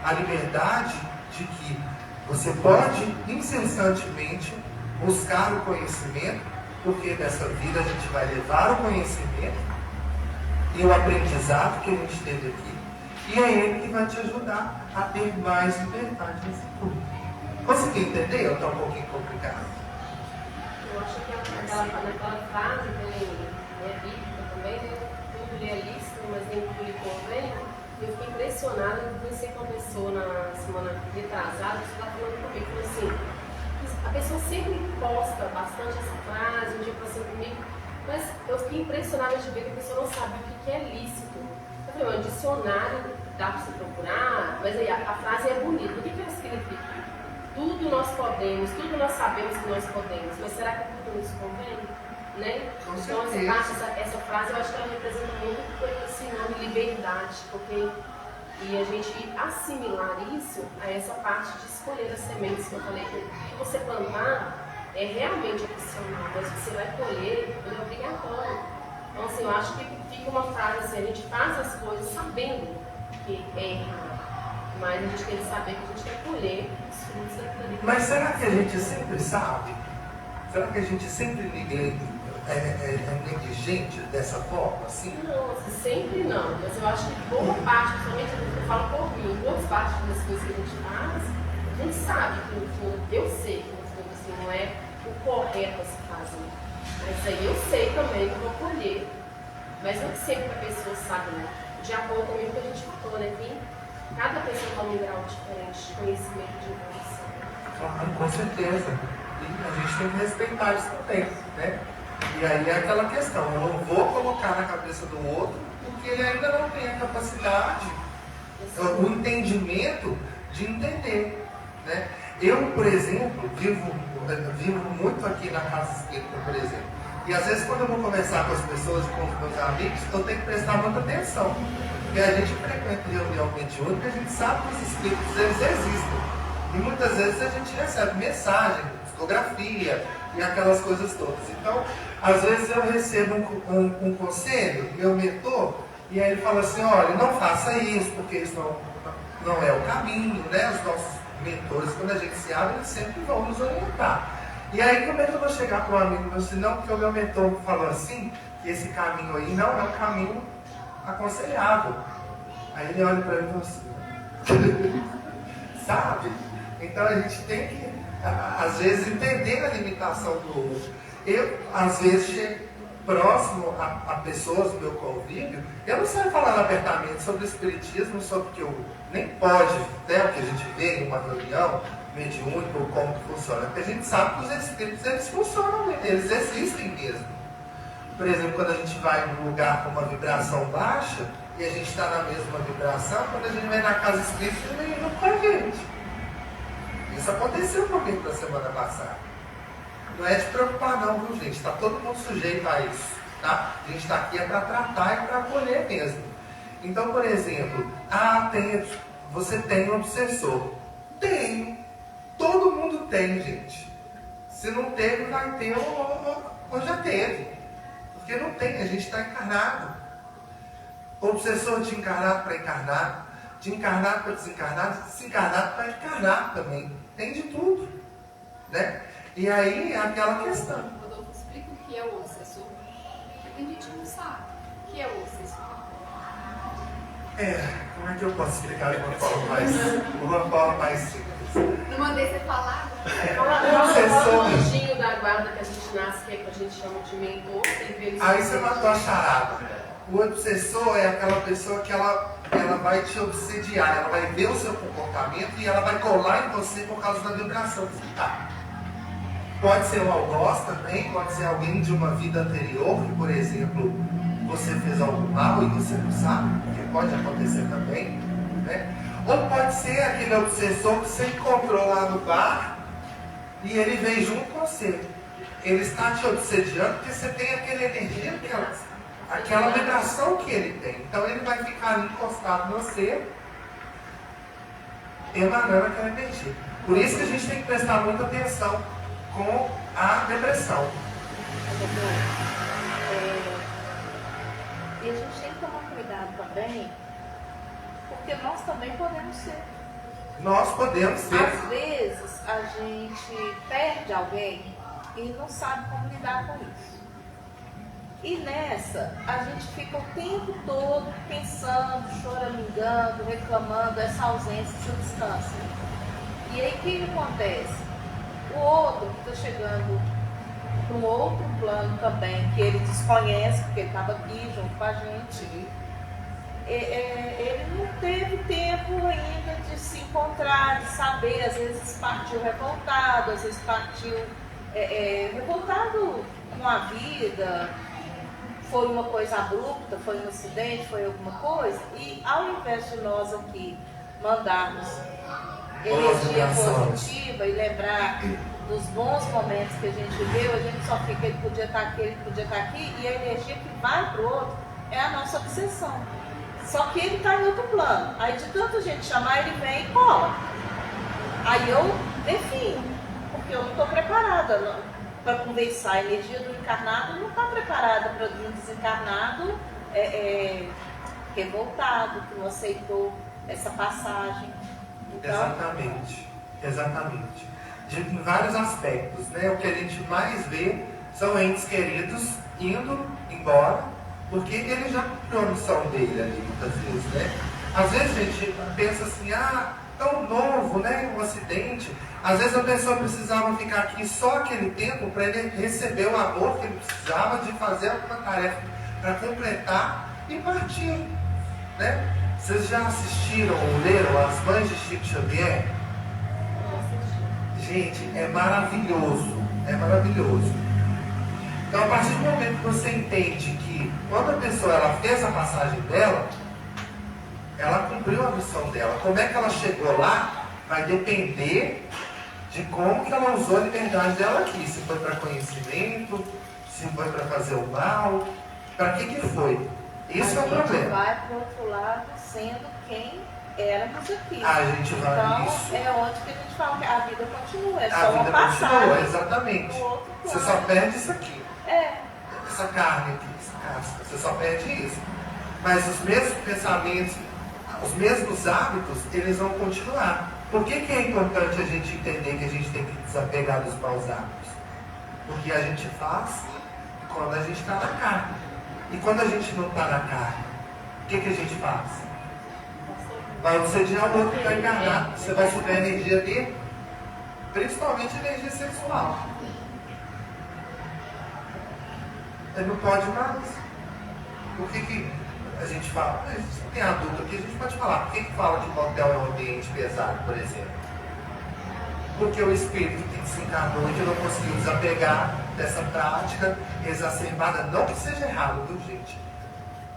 A liberdade de que você pode incessantemente buscar o conhecimento porque nessa vida a gente vai levar o conhecimento e o aprendizado que a gente teve aqui, e é ele que vai te ajudar a ter mais liberdade nesse futuro. Consegui entender ou está um pouquinho complicado? Eu acho que naquela frase é bíblica também, né? Tudo lhe é lícito, mas nem tudo lhe convém. Eu fiquei impressionada, eu conheci uma pessoa na semana retrasada, que estava falando comigo, falou assim, a pessoa sempre posta bastante essa frase, um dia passou comigo, mas eu fiquei impressionada de ver que a pessoa não sabia o que é lícito. Eu falei, um dicionário dá para você procurar, mas aí a frase é bonita. O que ela significa? Tudo nós podemos, tudo nós sabemos que nós podemos, mas será que tudo nos convém? Né? Então essa frase eu acho que ela representa muito esse nome liberdade, porque e a gente assimilar isso a essa parte de escolher as sementes que eu falei, que você plantar é realmente opcional, mas você vai colher, é obrigatório. Então assim, eu acho que fica uma frase assim, a gente faz as coisas sabendo que é errado, mas a gente tem que saber que a gente tem que colher os frutos daquilo ali. Mas será que a gente sempre sabe? Será que a gente sempre é negligente dessa forma, assim? Não, sempre não, mas eu acho que boa parte, principalmente eu falo por mim, boa parte das coisas que a gente faz, a gente sabe que no fundo, eu sei que no fundo assim, não é o correto a se fazer. Mas aí eu sei também que eu vou colher. Mas não é que sempre a pessoa sabe, né? De acordo com o que a gente falou, né? Que cada pessoa está num grau diferente de conhecimento, de evolução. Claro, com certeza. E a gente tem que respeitar isso também, né? E aí é aquela questão, eu não vou colocar na cabeça do outro porque ele ainda não tem a capacidade, o entendimento de entender, né? Eu, por exemplo, vivo muito aqui na casa espírita, por exemplo. E às vezes quando eu vou conversar com as pessoas, com os meus amigos, eu tenho que prestar muita atenção. Porque a gente frequenta reunião mediúnica, a gente sabe que os espíritos eles existem. E muitas vezes a gente recebe mensagem, psicografia e aquelas coisas todas. Então, às vezes eu recebo um conselho, meu mentor, e aí ele fala assim, olha, não faça isso, porque isso não é o caminho, né? Os nossos mentores, quando a gente se abre, eles sempre vão nos orientar. E aí como é que eu vou chegar para um amigo meu assim, não, porque o meu mentor falou assim, que esse caminho aí não é um caminho aconselhável. Aí ele olha para mim e fala assim, sabe? Então a gente tem que, às vezes, entender a limitação do outro. Eu, às vezes, chego próximo a pessoas do meu convívio, eu não sei falar abertamente sobre o espiritismo, sobre o que eu nem pode, né, o que a gente vê em uma reunião mediúnica ou como que funciona, porque a gente sabe que os espíritos eles funcionam, eles existem mesmo. Por exemplo, quando a gente vai num lugar com uma vibração baixa e a gente está na mesma vibração, quando a gente vai na casa espírita, ele não com a gente. Isso aconteceu comigo na semana passada. Não é de preocupar não, viu gente? Está todo mundo sujeito a isso. Tá? A gente está aqui é para tratar e para acolher mesmo. Então, por exemplo, você tem um obsessor. Tenho. Todo mundo tem, gente. Se não teve, vai ter ou já teve. Porque não tem, a gente está encarnado. O obsessor de encarnado para encarnar, de encarnado para desencarnado, desencarnado para encarnar também. Tem de tudo. Né? E aí é aquela questão. Rodolfo, explica o que é o obsessor. Porque a gente não sabe o que é o obsessor. Como é que eu posso explicar de uma forma mais simples? Não mandei você falar? O obsessor, o anjinho da guarda que a gente nasce, que a gente chama de mentor. Aí você matou a charada. O obsessor é aquela pessoa que ela vai te obsediar, ela vai ver o seu comportamento e ela vai colar em você por causa da vibração que você está. Pode ser um algoz também, pode ser alguém de uma vida anterior, que, por exemplo, você fez algo mal e você não sabe, porque pode acontecer também, né? Ou pode ser aquele obsessor que você encontrou lá no bar e ele vem junto com você. Ele está te obsediando porque você tem aquela energia, aquela vibração que ele tem. Então ele vai ficar ali encostado em você, emanando aquela energia. Por isso que a gente tem que prestar muita atenção com a depressão. E a gente tem que tomar cuidado também, porque nós também podemos ser. Nós podemos ser. Às vezes a gente perde alguém e não sabe como lidar com isso. E nessa, a gente fica o tempo todo pensando, choramingando, reclamando dessa ausência, dessa distância. E aí o que acontece? O outro que está chegando para um outro plano também, que ele desconhece, porque ele estava aqui junto com a gente, ele não teve tempo ainda de se encontrar, de saber, às vezes partiu revoltado, às vezes partiu revoltado com a vida, foi uma coisa abrupta, foi um acidente, foi alguma coisa, e ao invés de nós aqui mandarmos energia positiva e lembrar dos bons momentos que a gente viveu, a gente só fica, ele podia estar aqui, ele podia estar aqui, e a energia que vai para o outro é a nossa obsessão. Só que ele está em outro plano. Aí de tanta gente chamar, ele vem e cola. Aí eu defino, porque eu não estou preparada para conversar. A energia do encarnado não está preparada para um desencarnado revoltado, que não aceitou essa passagem. Então, Exatamente. Em vários aspectos, né? O que a gente mais vê são entes queridos indo embora, porque ele já cumpriu a missão dele ali, muitas vezes, né? Às vezes a gente pensa assim, tão novo, né? Um acidente. Às vezes a pessoa precisava ficar aqui só aquele tempo para ele receber o amor que ele precisava de fazer alguma tarefa para completar e partir, né? Vocês já assistiram ou leram As Mães de Chico Xavier? Gente, é maravilhoso. É maravilhoso. Então, a partir do momento que você entende que quando a pessoa ela fez a passagem dela, ela cumpriu a missão dela. Como é que ela chegou lá vai depender de como que ela usou a liberdade dela aqui. Se foi para conhecimento, se foi para fazer o mal, para que foi. Isso é o problema. A gente vai para o outro lado sendo quem éramos aqui. A gente vai então, isso. É onde que a gente fala que a vida continua. É A só uma vida passagem. continua, exatamente. Você só perde isso aqui. Essa carne aqui, essa casca. Você só perde isso. Mas os mesmos pensamentos, os mesmos hábitos, eles vão continuar. Por que é importante a gente entender que a gente tem que desapegar dos maus hábitos? Porque a gente faz quando a gente está na carne. E quando a gente não está na carne, o que a gente faz? Vai obsediar o outro que está encarnado. Você vai subir a energia dele, principalmente a energia sexual. Ele não pode mais. Por que a gente fala? Tem adulto aqui, a gente pode falar. Por que fala que o motel é um ambiente pesado, por exemplo? Porque o espírito que desencarnou e que não conseguiu desapegar dessa prática exacerbada, não que seja errado, viu, gente?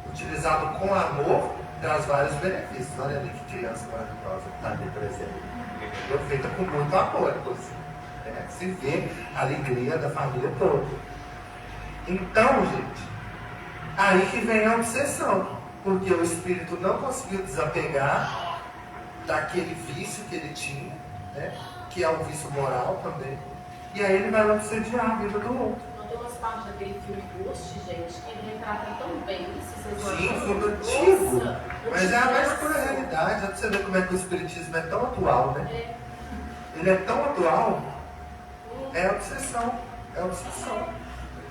Utilizado com amor, traz vários benefícios. Olha ali que criança maravilhosa que está ali, por exemplo. Feita com muito amor, se vê a alegria da família toda. Então, gente, aí que vem a obsessão, porque o espírito não conseguiu desapegar daquele vício que ele tinha, né? Que é um vício moral também, e aí ele vai obsediar a vida do outro. Não tem umas partes daquele filme Ghost, gente, que ele retrata tão bem isso, vocês não Sim, acham? filme antigo, Nossa, mas é a mais pura realidade. Dá pra você ver como é que o espiritismo é tão atual, né? Ele é tão atual, é obsessão,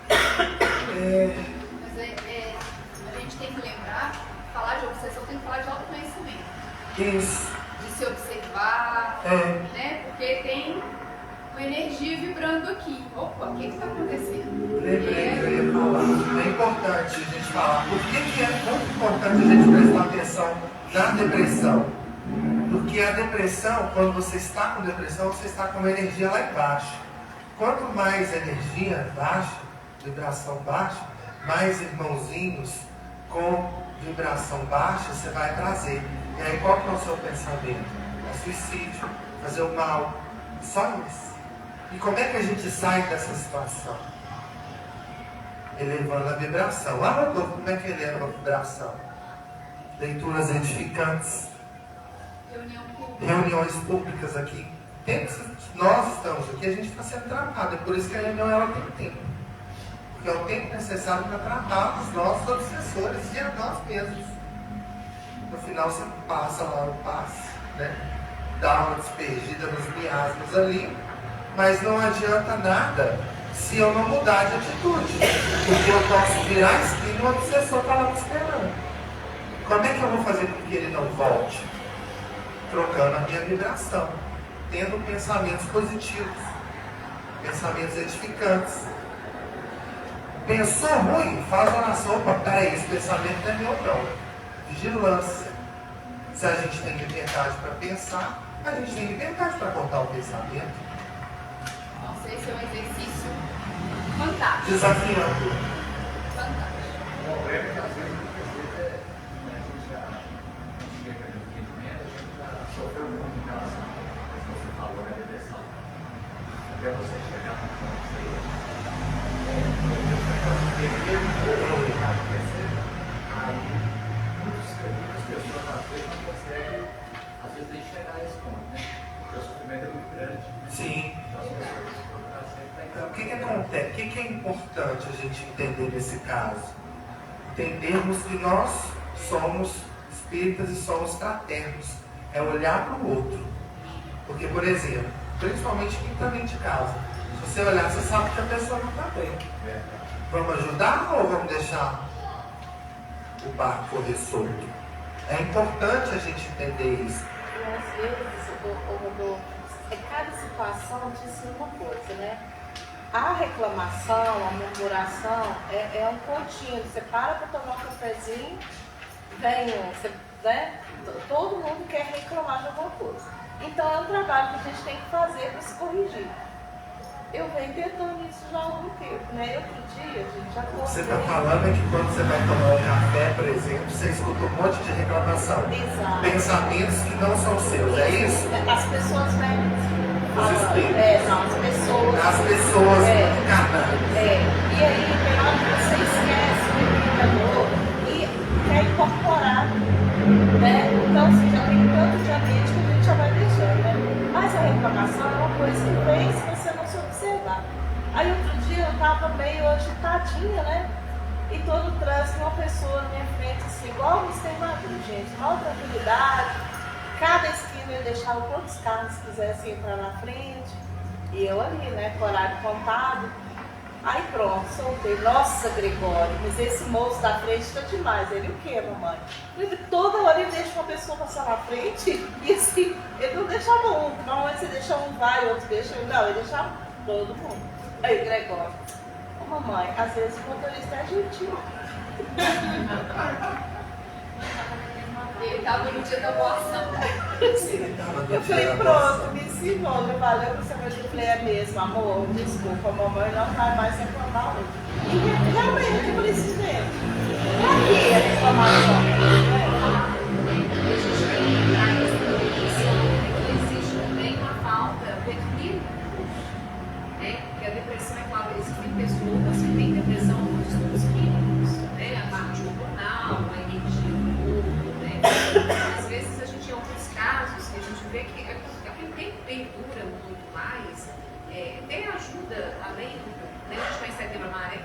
Mas a gente tem que lembrar, falar de obsessão tem que falar de autoconhecimento. Isso. De se observar, né? Porque tem uma energia vibrando aqui. Opa, o que está acontecendo? Lembrei que eu ia falar. É importante a gente falar. Por que é muito importante a gente prestar atenção na depressão? Porque a depressão, quando você está com depressão, você está com uma energia lá embaixo. Quanto mais energia baixa, vibração baixa, mais irmãozinhos com vibração baixa você vai trazer. E aí qual que é o seu pensamento? É suicídio, fazer o mal, só isso. E como é que a gente sai dessa situação? Elevando a vibração. Rodolfo, como é que eleva a vibração? Leituras edificantes, reuniões públicas aqui. Nós estamos aqui, a gente está sendo tratado, é por isso que a reunião ela tem tempo. Porque é o tempo necessário para tratar os nossos obsessores e a nós mesmos. No final você passa lá o passe, né? Dá uma despergida nos miasmas ali, mas não adianta nada se eu não mudar de atitude. Porque eu posso virar a esquina e o obsessor está lá me esperando. Como é que eu vou fazer com que ele não volte? Trocando a minha vibração, tendo pensamentos positivos, pensamentos edificantes. Pensou ruim, faz oração. Opa, peraí, esse pensamento não é meu não. Vigilância. Se a gente tem liberdade para pensar, a gente tem liberdade para cortar o pensamento. Nossa, esse é um exercício fantástico. Desafiando. Fantástico. O problema é que às vezes muitas vezes a gente já chega no entendimento, a gente já sofreu muito em relação ao que você falou na depressão. Até você chegar na consciência. Muitas pessoas às vezes não conseguem, às vezes, nem chegar a esse ponto, né? Porque o sofrimento é muito grande. Sim. Então as pessoas procuram sempre Então, o que acontece? O que é importante a gente entender nesse caso? Entendermos que nós somos espíritas e somos fraternos. É olhar para o outro. Porque, por exemplo, principalmente quem está dentro de casa, se você olhar, você sabe que a pessoa não está bem. Vamos ajudar ou vamos deixar o barco correr solto? É importante a gente entender isso. E às vezes, cada situação te ensina uma coisa, né? A reclamação, a murmuração é um contínuo. Você para tomar um cafezinho, vem você, né? Todo mundo quer reclamar de alguma coisa. Então é um trabalho que a gente tem que fazer para se corrigir. Eu venho tentando isso já há algum tempo, né? Outro dia, gente, já Você está falando é que quando você vai tomar um café, por exemplo, você escuta um monte de reclamação. Exato. Pensamentos que não são seus, é isso? As pessoas vêm Os espíritos. não, as pessoas. As pessoas encarnadas. E aí, tem hora que você esquece o indicador e quer incorporar, né? Então, assim, já tem tanto de ambiente que a gente já vai deixando, né? Mas a reclamação é uma coisa que vem se você não se observar. Aí, outro dia, eu estava meio agitadinha, né? E todo o trânsito, uma pessoa na minha frente, assim, igual o exterminador, gente, maior tranquilidade. Cada esquina ele deixava quantos carros quisessem entrar na frente. E eu ali, né, com horário contado. Aí pronto, soltei. Nossa, Gregório, mas esse moço da frente está demais. Ele o quê, mamãe? Ele, toda hora ele deixa uma pessoa passar na frente. E assim, ele não deixava um. Normalmente você deixa um, vai, outro deixa. Não, ele deixava todo mundo. Aí, Gregório. Ô, mamãe, às vezes o motorista é gentil. Ele estava no dia da boa ação. Eu falei, pronto, me ensinou, né? Valeu pra você, mas eu falei, é mesmo, amor, desculpa, a mamãe não vai mais reclamar hoje. E realmente, eu falei assim, gente, pra que a reclamação? A gente tem que lembrar essa depressão, que existe também uma falta de equilíbrio. Né? Porque a depressão, é claro, existem pessoas que têm depressão por distúrbios químicos, né? A parte hormonal, a energia do corpo, né? Às vezes a gente, em alguns casos, a gente vê que aquele tempo perdura muito mais, tem ajuda, além do. Né? A gente está em setembro amarelo,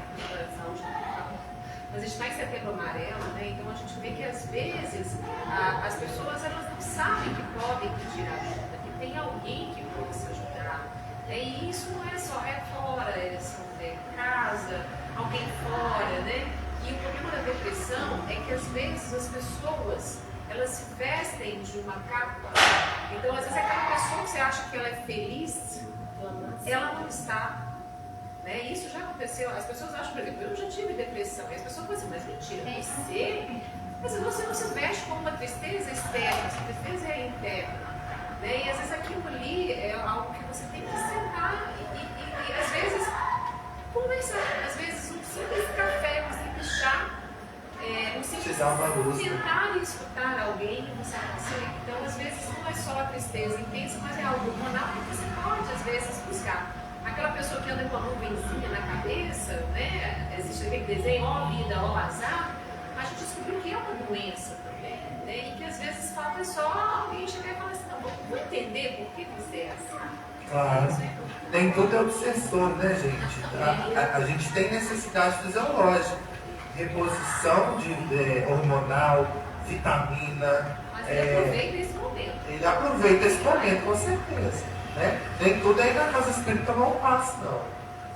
mas a gente está em setembro amarelo, né? Então a gente vê que às vezes as pessoas elas não sabem que podem pedir ajuda, que tem alguém que possa ajudar. E isso não é só fora, são casa, alguém fora, né? E o problema da depressão é que às vezes as pessoas elas se vestem de uma capa. Então às vezes aquela pessoa que você acha que ela é feliz, ela não está. Né? Isso já aconteceu. As pessoas acham, por exemplo, eu já tive depressão. E as pessoas falam assim, mas mentira, você não se veste com uma tristeza externa, essa tristeza é interna. Né? E às vezes aquilo ali é algo que você tem que sentar e às vezes conversar. Às vezes um simples café, um simples chá, um simples sentar e escutar alguém, você consegue. Então às vezes não é só a tristeza intensa, mas é algo hormonal que você pode às vezes buscar. Aquela pessoa que anda com a nuvenzinha na cabeça, né? Existe aquele desenho, ó vida, ó azar, a gente descobriu que é uma doença também, né? E que às vezes falta só alguém chegar e falar assim, não, vou entender por que você é assim. Claro. Nem tudo é obsessor, né, gente? A gente tem necessidade fisiológica, reposição hormonal, vitamina. Mas ele aproveita esse momento. Ele aproveita esse momento, com certeza. Né? Nem tudo aí na casa espírita não passa, não.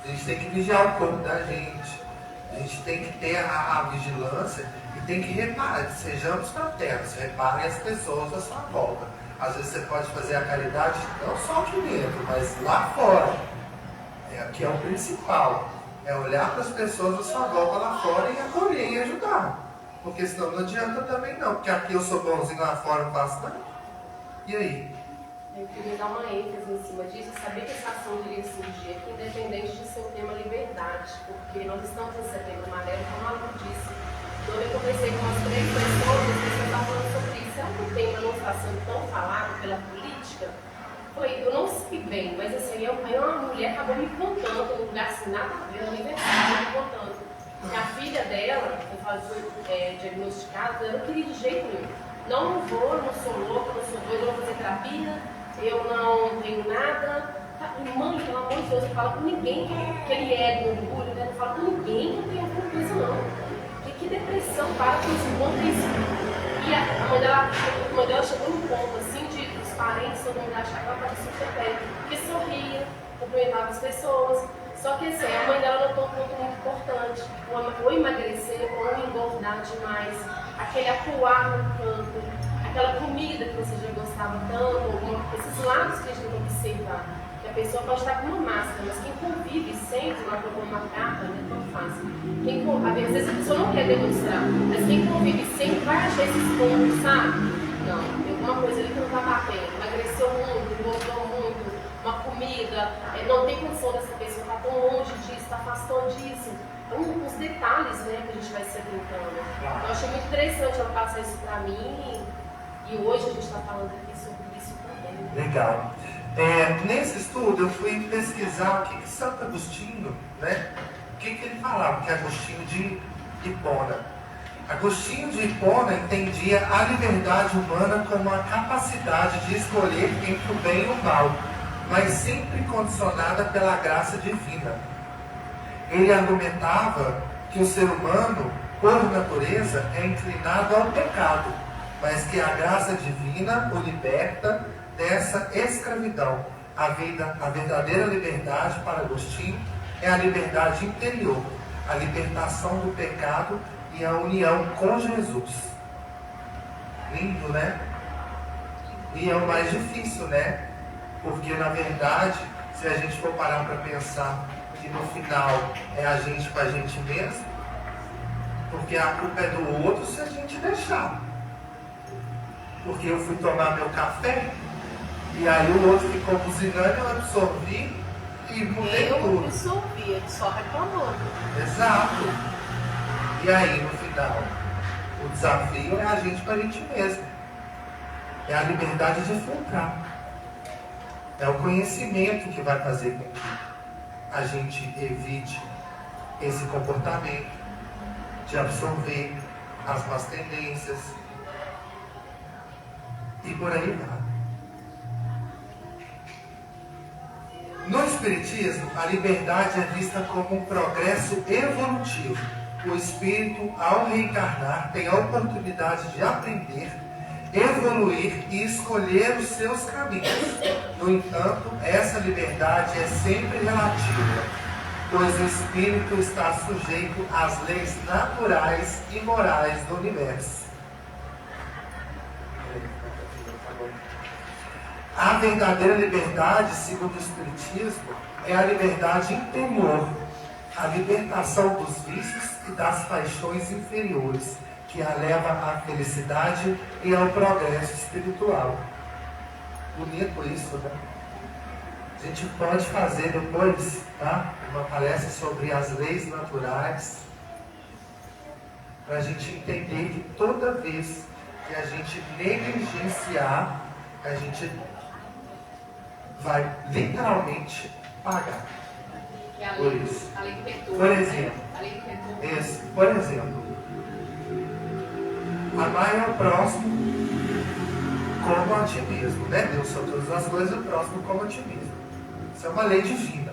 A gente tem que vigiar o corpo da gente. A gente tem que ter a vigilância e tem que reparar. Sejamos fraternos, reparem as pessoas à sua volta. Às vezes você pode fazer a caridade não só aqui dentro, mas lá fora. Que é o principal. É olhar para as pessoas à sua volta lá fora e acolher e ajudar. Porque senão não adianta também não. Porque aqui eu sou bonzinho, lá fora não faço nada. E aí? Eu queria dar uma ênfase em cima disso, saber que essa ação iria surgir aqui, independente de ser o tema liberdade, porque nós estamos em Setembro Amarelo, como a Lu disse. Quando eu conversei com as 3 pessoas, as pessoas estavam falando sobre isso. Será que o tema não está sendo tão falado pela política? Eu não sei bem, mas assim, uma mulher acabou me contando, num lugar assim, nada a ver, no aniversário, me contando que a filha dela, foi diagnosticada, eu não queria de jeito nenhum. Não vou, não sou louca, não sou doida, não vou fazer terapia, eu não tenho nada. Mãe, pelo amor de Deus, não fala com ninguém que ele é do orgulho, né? Não fala com ninguém que eu tenho alguma coisa, não. Que depressão, para com isso, quanto isso. E a mãe dela chegou num ponto assim de os parentes, todo mundo achar que ela estava super bem, porque sorria, cumprimentava as pessoas. Só que assim, a mãe dela notou um ponto muito importante, ou emagrecer, ou engordar demais, aquele acuar no canto, aquela comida que você já gostava tanto, esses lados que a gente tem que observar. Que a pessoa pode estar com uma máscara, mas quem convive sempre vai colocar uma capa, não é tão fácil. Às vezes a pessoa não quer demonstrar, mas quem convive sempre vai achar esses pontos, sabe? Não, tem alguma coisa ali que não está batendo, emagreceu muito, engordou muito, uma comida, não tem condição dessa pessoa estar tão longe disso, está afastando disso. Então, os detalhes, né, que a gente vai se atentando. Então, eu achei muito interessante ela passar isso para mim e hoje a gente está falando aqui sobre isso também. Legal. Nesse estudo eu fui pesquisar o que Santo Agostinho, né? O que ele falava, que é Agostinho de Hipona. Agostinho de Hipona entendia a liberdade humana como a capacidade de escolher entre o bem e o mal, mas sempre condicionada pela graça divina. Ele argumentava que o ser humano, por natureza, é inclinado ao pecado, mas que a graça divina o liberta dessa escravidão. A verdadeira liberdade para Agostinho é a liberdade interior, a libertação do pecado e a união com Jesus. Lindo, né? E é o mais difícil, né? Porque, na verdade, se a gente for parar para pensar que no final é a gente com a gente mesmo, porque a culpa é do outro se a gente deixar. Porque eu fui tomar meu café e aí o outro ficou buzinando, eu absorvi e mudei tudo. Eu absorvi, ele só reclamou. Exato. E aí, no final, o desafio é a gente com a gente mesmo. É a liberdade de filtrar. É o conhecimento que vai fazer com que a gente evite esse comportamento de absorver as más tendências e por aí vai. No Espiritismo, a liberdade é vista como um progresso evolutivo. O espírito, ao reencarnar, tem a oportunidade de aprender, evoluir e escolher os seus caminhos. No entanto, essa liberdade é sempre relativa, pois o espírito está sujeito às leis naturais e morais do universo. A verdadeira liberdade, segundo o Espiritismo, é a liberdade interior, a libertação dos vícios e das paixões inferiores, que a leva à felicidade e ao progresso espiritual. Bonito isso, né? A gente pode fazer depois, tá? Uma palestra sobre as leis naturais, para a gente entender que toda vez que a gente negligenciar, a gente vai literalmente pagar por isso. Por exemplo, por exemplo, amar ao próximo como a ti mesmo, né? Deus são todas as coisas e o próximo como a ti mesmo. Isso é uma lei divina.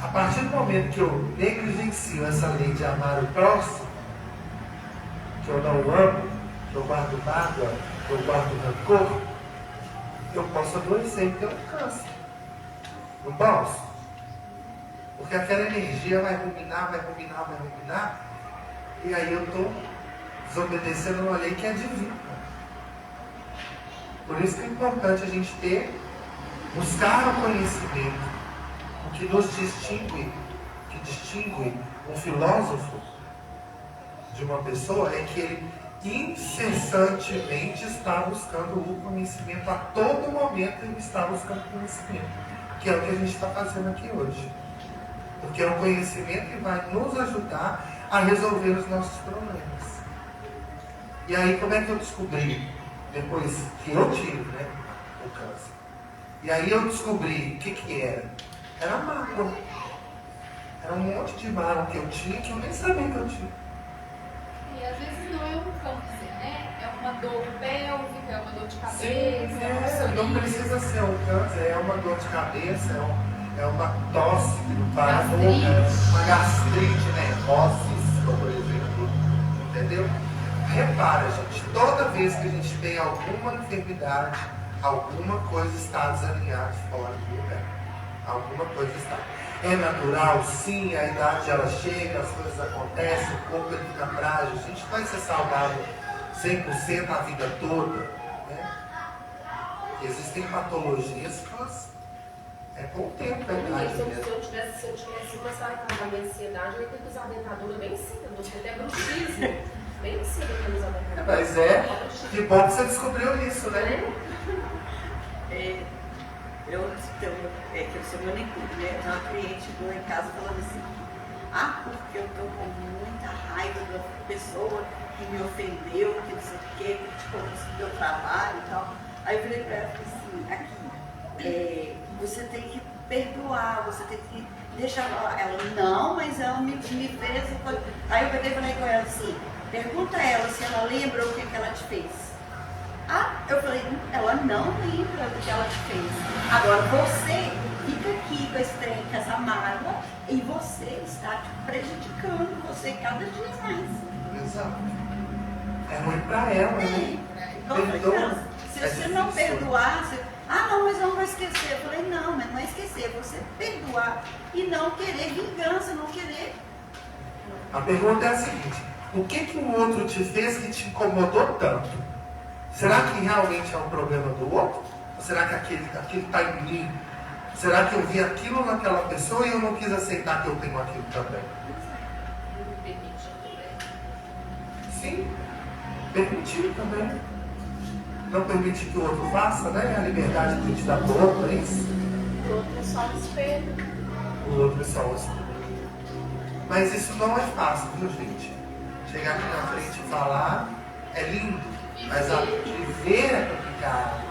A partir do momento que eu negligencio essa lei de amar o próximo, que eu não amo, que eu guardo mágoa, que eu guardo rancor, eu posso adoecer e ter um câncer. Não posso? Porque aquela energia vai ruminar, e aí eu estou desobedecendo uma lei que é divina. Por isso que é importante a gente buscar o conhecimento. O que nos distingue, um filósofo de uma pessoa é que ele incessantemente está buscando o conhecimento. A todo momento ele está buscando conhecimento, que é o que a gente está fazendo aqui hoje. Porque é um conhecimento que vai nos ajudar a resolver os nossos problemas. E aí, como é que eu descobri? Depois que eu tive, o câncer. E aí eu descobri o que era. Era mágoa. Era um monte de mágoa que eu tinha que eu nem sabia que eu tinha. E às vezes não é um câncer, né? É uma dor pélvica, é uma dor de cabeça, Sim, não precisa ser um câncer, é uma dor de cabeça, é uma tosse que não para a boca, uma gastrite nervosa, por exemplo. Entendeu? Repara, gente, toda vez que a gente tem alguma enfermidade, alguma coisa está desalinhada fora do lugar. Alguma coisa está. É natural, sim, a idade ela chega, as coisas acontecem, o corpo ele fica frágil, a gente não vai ser saudável 100% a vida toda. Né? Existem patologias que elas com o tempo, é verdade. Se eu tivesse começado a minha ansiedade, eu ia ter que usar a dentadura bem cedo, até bruxismo. Bem cedo eu ia usar a dentadura. Mas que bom que você descobriu isso, né? Eu sou manicure, né? Uma cliente lá em casa falando assim, porque eu estou com muita raiva da pessoa que me ofendeu, que não sei o quê, que criticou o meu trabalho e tal. Aí eu virei para ela e falei assim, você tem que perdoar, você tem que deixar ela, não, mas ela me fez. Aí eu peguei e falei com ela assim, pergunta a ela se ela lembra o que ela te fez. Eu falei, ela não lembra do que ela te fez. Agora você fica aqui com esse trem, com essa mágoa, e você está te prejudicando, você cada dia mais. Exato. É ruim pra ela, né? Perdoa. Se você não perdoar, não, mas eu não vou esquecer. Eu falei, não, mas não é esquecer, é você perdoar e não querer vingança, não querer. A pergunta é a seguinte, o que o outro te fez que te incomodou tanto? Será que realmente é um problema do outro? Ou será que aquilo está em mim? Será que eu vi aquilo naquela pessoa e eu não quis aceitar que eu tenho aquilo também? Sim, permitir também. Não permitir que o outro faça, né? A liberdade que a gente dá para o outro, é isso? O outro é só um espelho. O outro é só um espelho. Mas isso não é fácil, viu, gente? Chegar aqui na frente e falar é lindo. Mas a viver é complicado.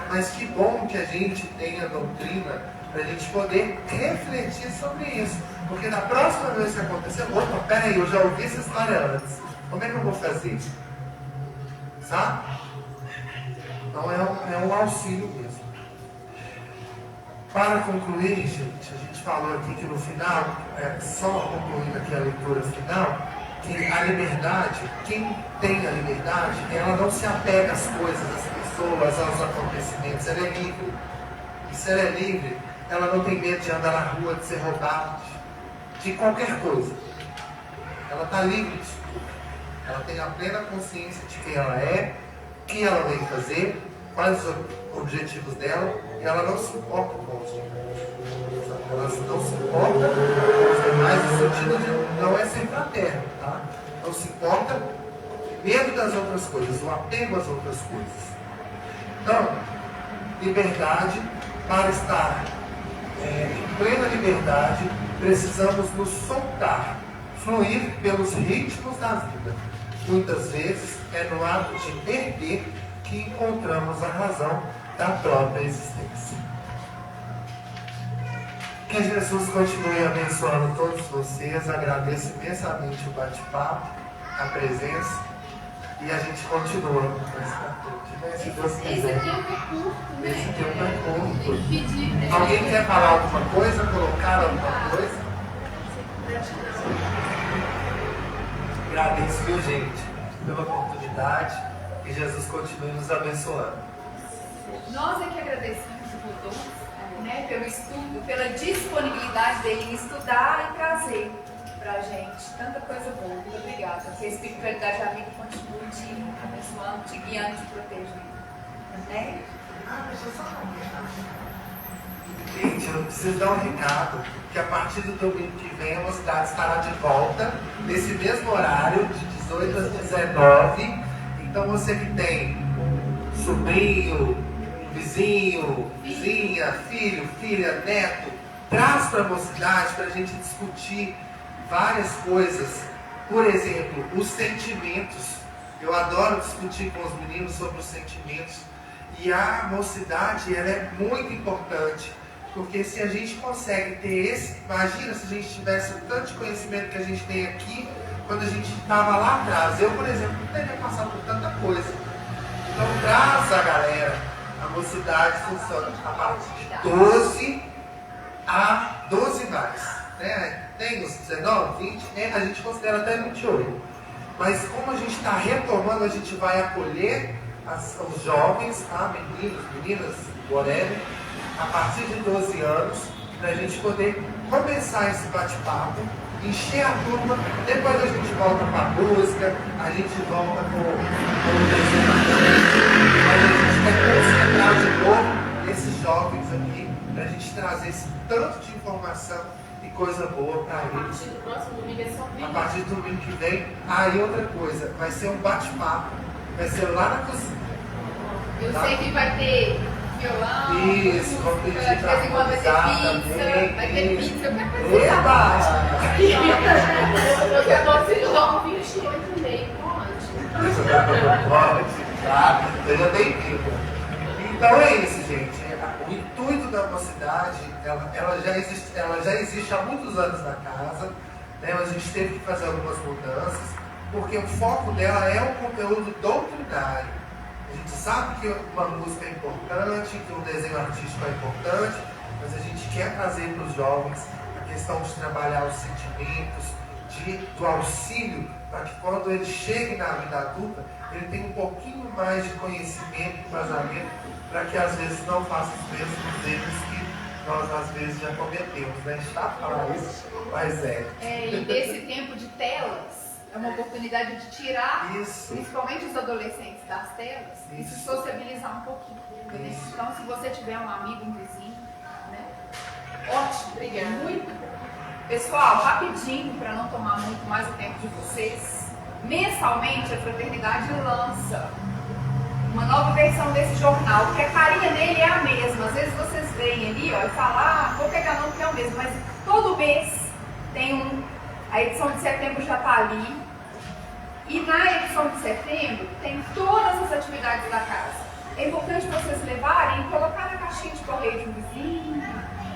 Mas que bom que a gente tenha doutrina para a gente poder refletir sobre isso. Porque na próxima vez que acontecer, peraí, eu já ouvi essa história antes. Como é que eu vou fazer? Sabe? Então é um auxílio mesmo. Para concluir, gente, a gente falou aqui que no final, só concluindo aqui a leitura final, que a liberdade, quem tem a liberdade, ela não se apega às coisas, às pessoas, aos acontecimentos, ela é livre. E se ela é livre, ela não tem medo de andar na rua, de ser roubada, de qualquer coisa. Ela está livre disso tudo. Ela tem a plena consciência de quem ela é, o que ela vem fazer, quais os objetivos dela, e ela não se importa com os demais. Ela não se importa com os demais no sentido de não é ser fraterno, tá? Não se importa com medo das outras coisas, o apego às outras coisas. Então, liberdade, para estar em plena liberdade, precisamos nos soltar, fluir pelos ritmos da vida. Muitas vezes é no ato de perder que encontramos a razão da própria existência. Que Jesus continue abençoando todos vocês. Agradeço imensamente o bate-papo, a presença, e a gente continua mais pra frente, né? Se Deus quiser. Esse tempo é curto, né? Esse tempo é curto. Tem que pedir. Alguém quer falar alguma coisa? Colocar alguma coisa? Agradeço, viu, gente, pela oportunidade, e Jesus continue nos abençoando. Nós é que agradecemos. né, pelo estudo, pela disponibilidade dele em estudar e trazer pra gente tanta coisa boa. Muito obrigada. Que a espiritualidade amiga continue te abençoando, te guiando, te protegendo. Né? Gente, eu preciso dar um recado, que a partir do domingo que vem a mocidade estará de volta, nesse mesmo horário, de 18 às 19. Então você que tem um sobrinho, um vizinho, vizinha, filho, filha, neto, traz para a mocidade para a gente discutir várias coisas. Por exemplo, os sentimentos. Eu adoro discutir com os meninos sobre os sentimentos. E a mocidade, ela é muito importante. Porque se a gente consegue ter esse... Imagina se a gente tivesse o tanto de conhecimento que a gente tem aqui, quando a gente estava lá atrás. Eu, por exemplo, não teria passado por tanta coisa. Então, traz a galera. A mocidade funciona a partir de 12 a 12 mais. Né? Tem os 19, 20, né? A gente considera até 28. Mas como a gente está retomando, a gente vai acolher os jovens, tá? Meninos, meninas, whatever, a partir de 12 anos, para a gente poder começar esse bate-papo, encher a turma, depois a gente volta para a música, a gente volta com o desenho, mas a gente quer concentrar de novo esses jovens aqui, para a gente trazer esse tanto de informação e coisa boa para eles. A partir do próximo domingo é só vídeo. A partir do domingo que vem, aí outra coisa, vai ser um bate-papo, vai ser lá na cozinha. Eu Tá? sei que vai ter violão, Isso, vamos pedir de vez pra em quando vai ter convidar pizza, também. vai ter pizza, eu quero fazer Eba! Eu quero você jogar um 28 e meio, pode? Pode, tá? Eu já tenho tempo. Então é isso, gente. O intuito da mocidade, ela já existe há muitos anos na casa, né? Mas a gente teve que fazer algumas mudanças, porque o foco dela é o conteúdo doutrinário. A gente sabe que uma música é importante, que um desenho artístico é importante, mas a gente quer trazer para os jovens a questão de trabalhar os sentimentos, do auxílio, para que quando ele chegue na vida adulta, ele tenha um pouquinho mais de conhecimento e embasamento, para que às vezes não faça os mesmos erros que nós às vezes já cometemos, né? Chato falar isso, mas é. E desse tempo de telas, é uma oportunidade de tirar, Isso. principalmente os adolescentes, das telas e se sociabilizar um pouquinho. Né? Então, se você tiver um amigo, um vizinho, né? Ótimo, Obrigada. muito bom. Pessoal, rapidinho, para não tomar muito mais o tempo de vocês, mensalmente a Fraternidade lança uma nova versão desse jornal, porque a carinha dele é a mesma. Às vezes vocês veem ali, ó, e falam, vou pegar não porque é o mesmo, mas todo mês tem a edição de setembro já está ali. E na edição de setembro tem todas as atividades da casa. É importante vocês levarem e colocar na caixinha de correio de um vizinho,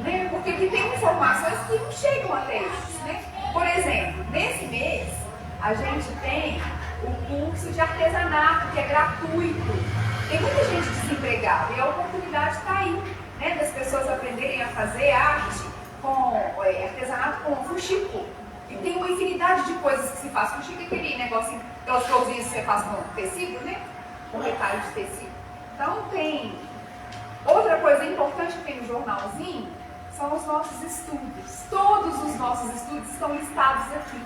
né? Porque aqui tem informações que não chegam até eles, né? Por exemplo, nesse mês a gente tem o curso de artesanato, que é gratuito. Tem muita gente desempregada e a oportunidade está aí, né? Das pessoas aprenderem a fazer arte com artesanato com fuxico. E tem uma infinidade de coisas que se faz. Fuxico é aquele negocinho, aquelas florzinhas que você faz com tecido, né? Com retalho de tecido. Então tem. Outra coisa importante que tem no jornalzinho são os nossos estudos. Todos os nossos estudos estão listados aqui.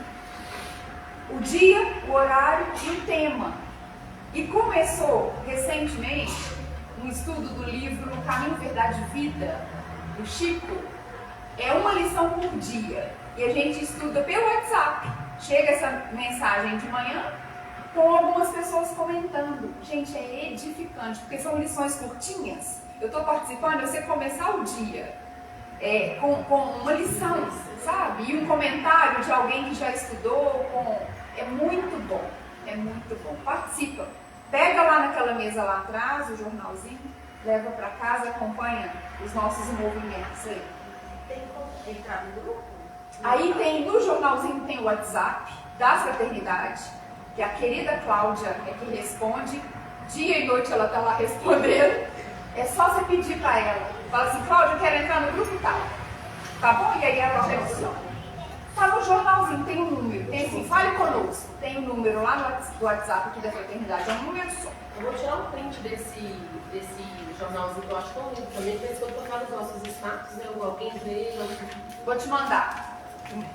O dia, o horário e o tema. E começou recentemente um estudo do livro Caminho, Verdade e Vida, do Chico. É uma lição por dia. E a gente estuda pelo WhatsApp. Chega essa mensagem de manhã com algumas pessoas comentando. Gente, é edificante, porque são lições curtinhas. Eu estou participando, você começar o dia com uma lição, sabe? E um comentário de alguém que já estudou. É muito bom, é muito bom. Participa. Pega lá naquela mesa lá atrás, o jornalzinho, leva para casa, acompanha os nossos movimentos aí. Tem como entrar no grupo? Aí tem, no jornalzinho tem o WhatsApp das fraternidades, que a querida Cláudia é que responde, dia e noite ela está lá respondendo. É só você pedir para ela, fala assim, Cláudia, eu quero entrar no grupo e tal. Tá bom? E aí ela já adiciona. Tá no jornalzinho, tem um número. Tem assim, fale conosco. Tem um número lá no WhatsApp aqui da Fraternidade. É um número só. Eu vou tirar um print desse jornalzinho que eu acho tão lindo também, que eu tô falando dos nossos status, né? Alguém vê, Vou te mandar.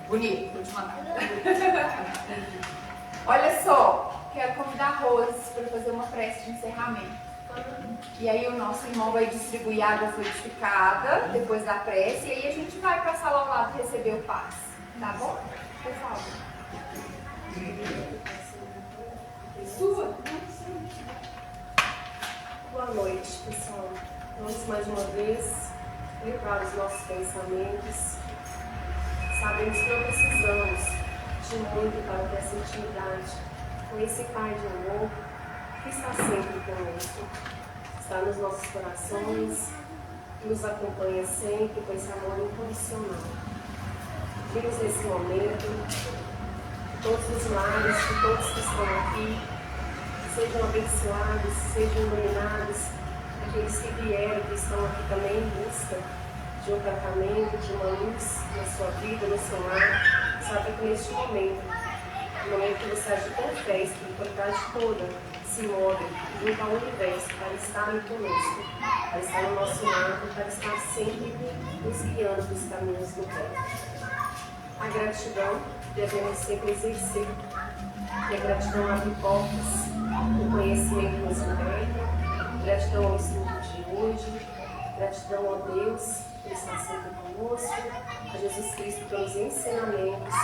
Bonito, vou te mandar. Olha só, quero convidar a Rose para fazer uma prece de encerramento. E aí o nosso irmão vai distribuir água fluidificada depois da prece, e aí a gente vai para a sala ao lado receber o passe. Tá bom? Por favor. Sua. Boa noite, pessoal. Vamos mais uma vez limpar os nossos pensamentos. Sabemos que não precisamos de muito para ter essa intimidade com esse Pai de amor que está sempre conosco, está nos nossos corações, que nos acompanha sempre com esse amor incondicional. Vimos nesse momento que todos os lares, que todos que estão aqui, sejam abençoados, sejam iluminados, aqueles que vieram, que estão aqui também em busca de um tratamento, de uma luz na sua vida, no seu lar. Sabe que neste momento, no momento que você age com fé, a espiritualidade toda se move junto ao universo para estar conosco, para estar no nosso lar, para estar sempre nos guiando dos caminhos do bem. A gratidão devemos sempre exercer, e a gratidão abre portas, o conhecimento nos liberta, gratidão ao estudo de hoje, gratidão a Deus por estar sempre conosco, a Jesus Cristo pelos ensinamentos,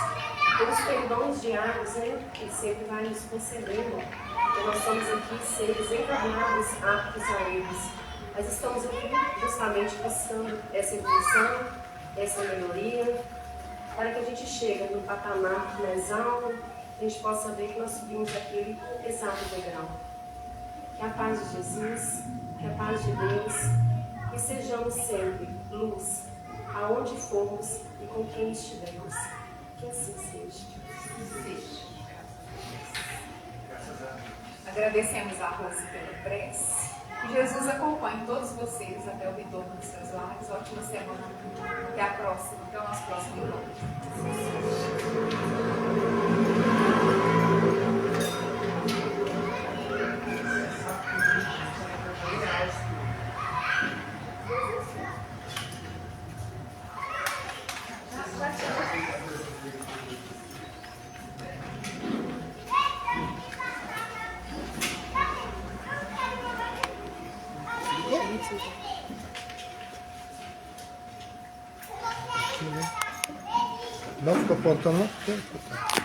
pelos perdões diários, né, que Ele sempre vai nos concedendo. Porque nós somos aqui seres encarnados, aptos a eles. Nós estamos aqui justamente buscando essa evolução, essa melhoria, para que a gente chegue no patamar mais alto, a gente possa ver que nós subimos aquele exato degrau. Que a paz de Jesus, que a paz de Deus, e sejamos sempre luz, aonde formos e com quem estivermos. Que assim seja. Agradecemos a Rose pela prece. Que Jesus acompanhe todos vocês até o retorno dos seus lares. Ótima semana. Até a próxima. Até o nosso próximo encontro. Não fica apontando, não?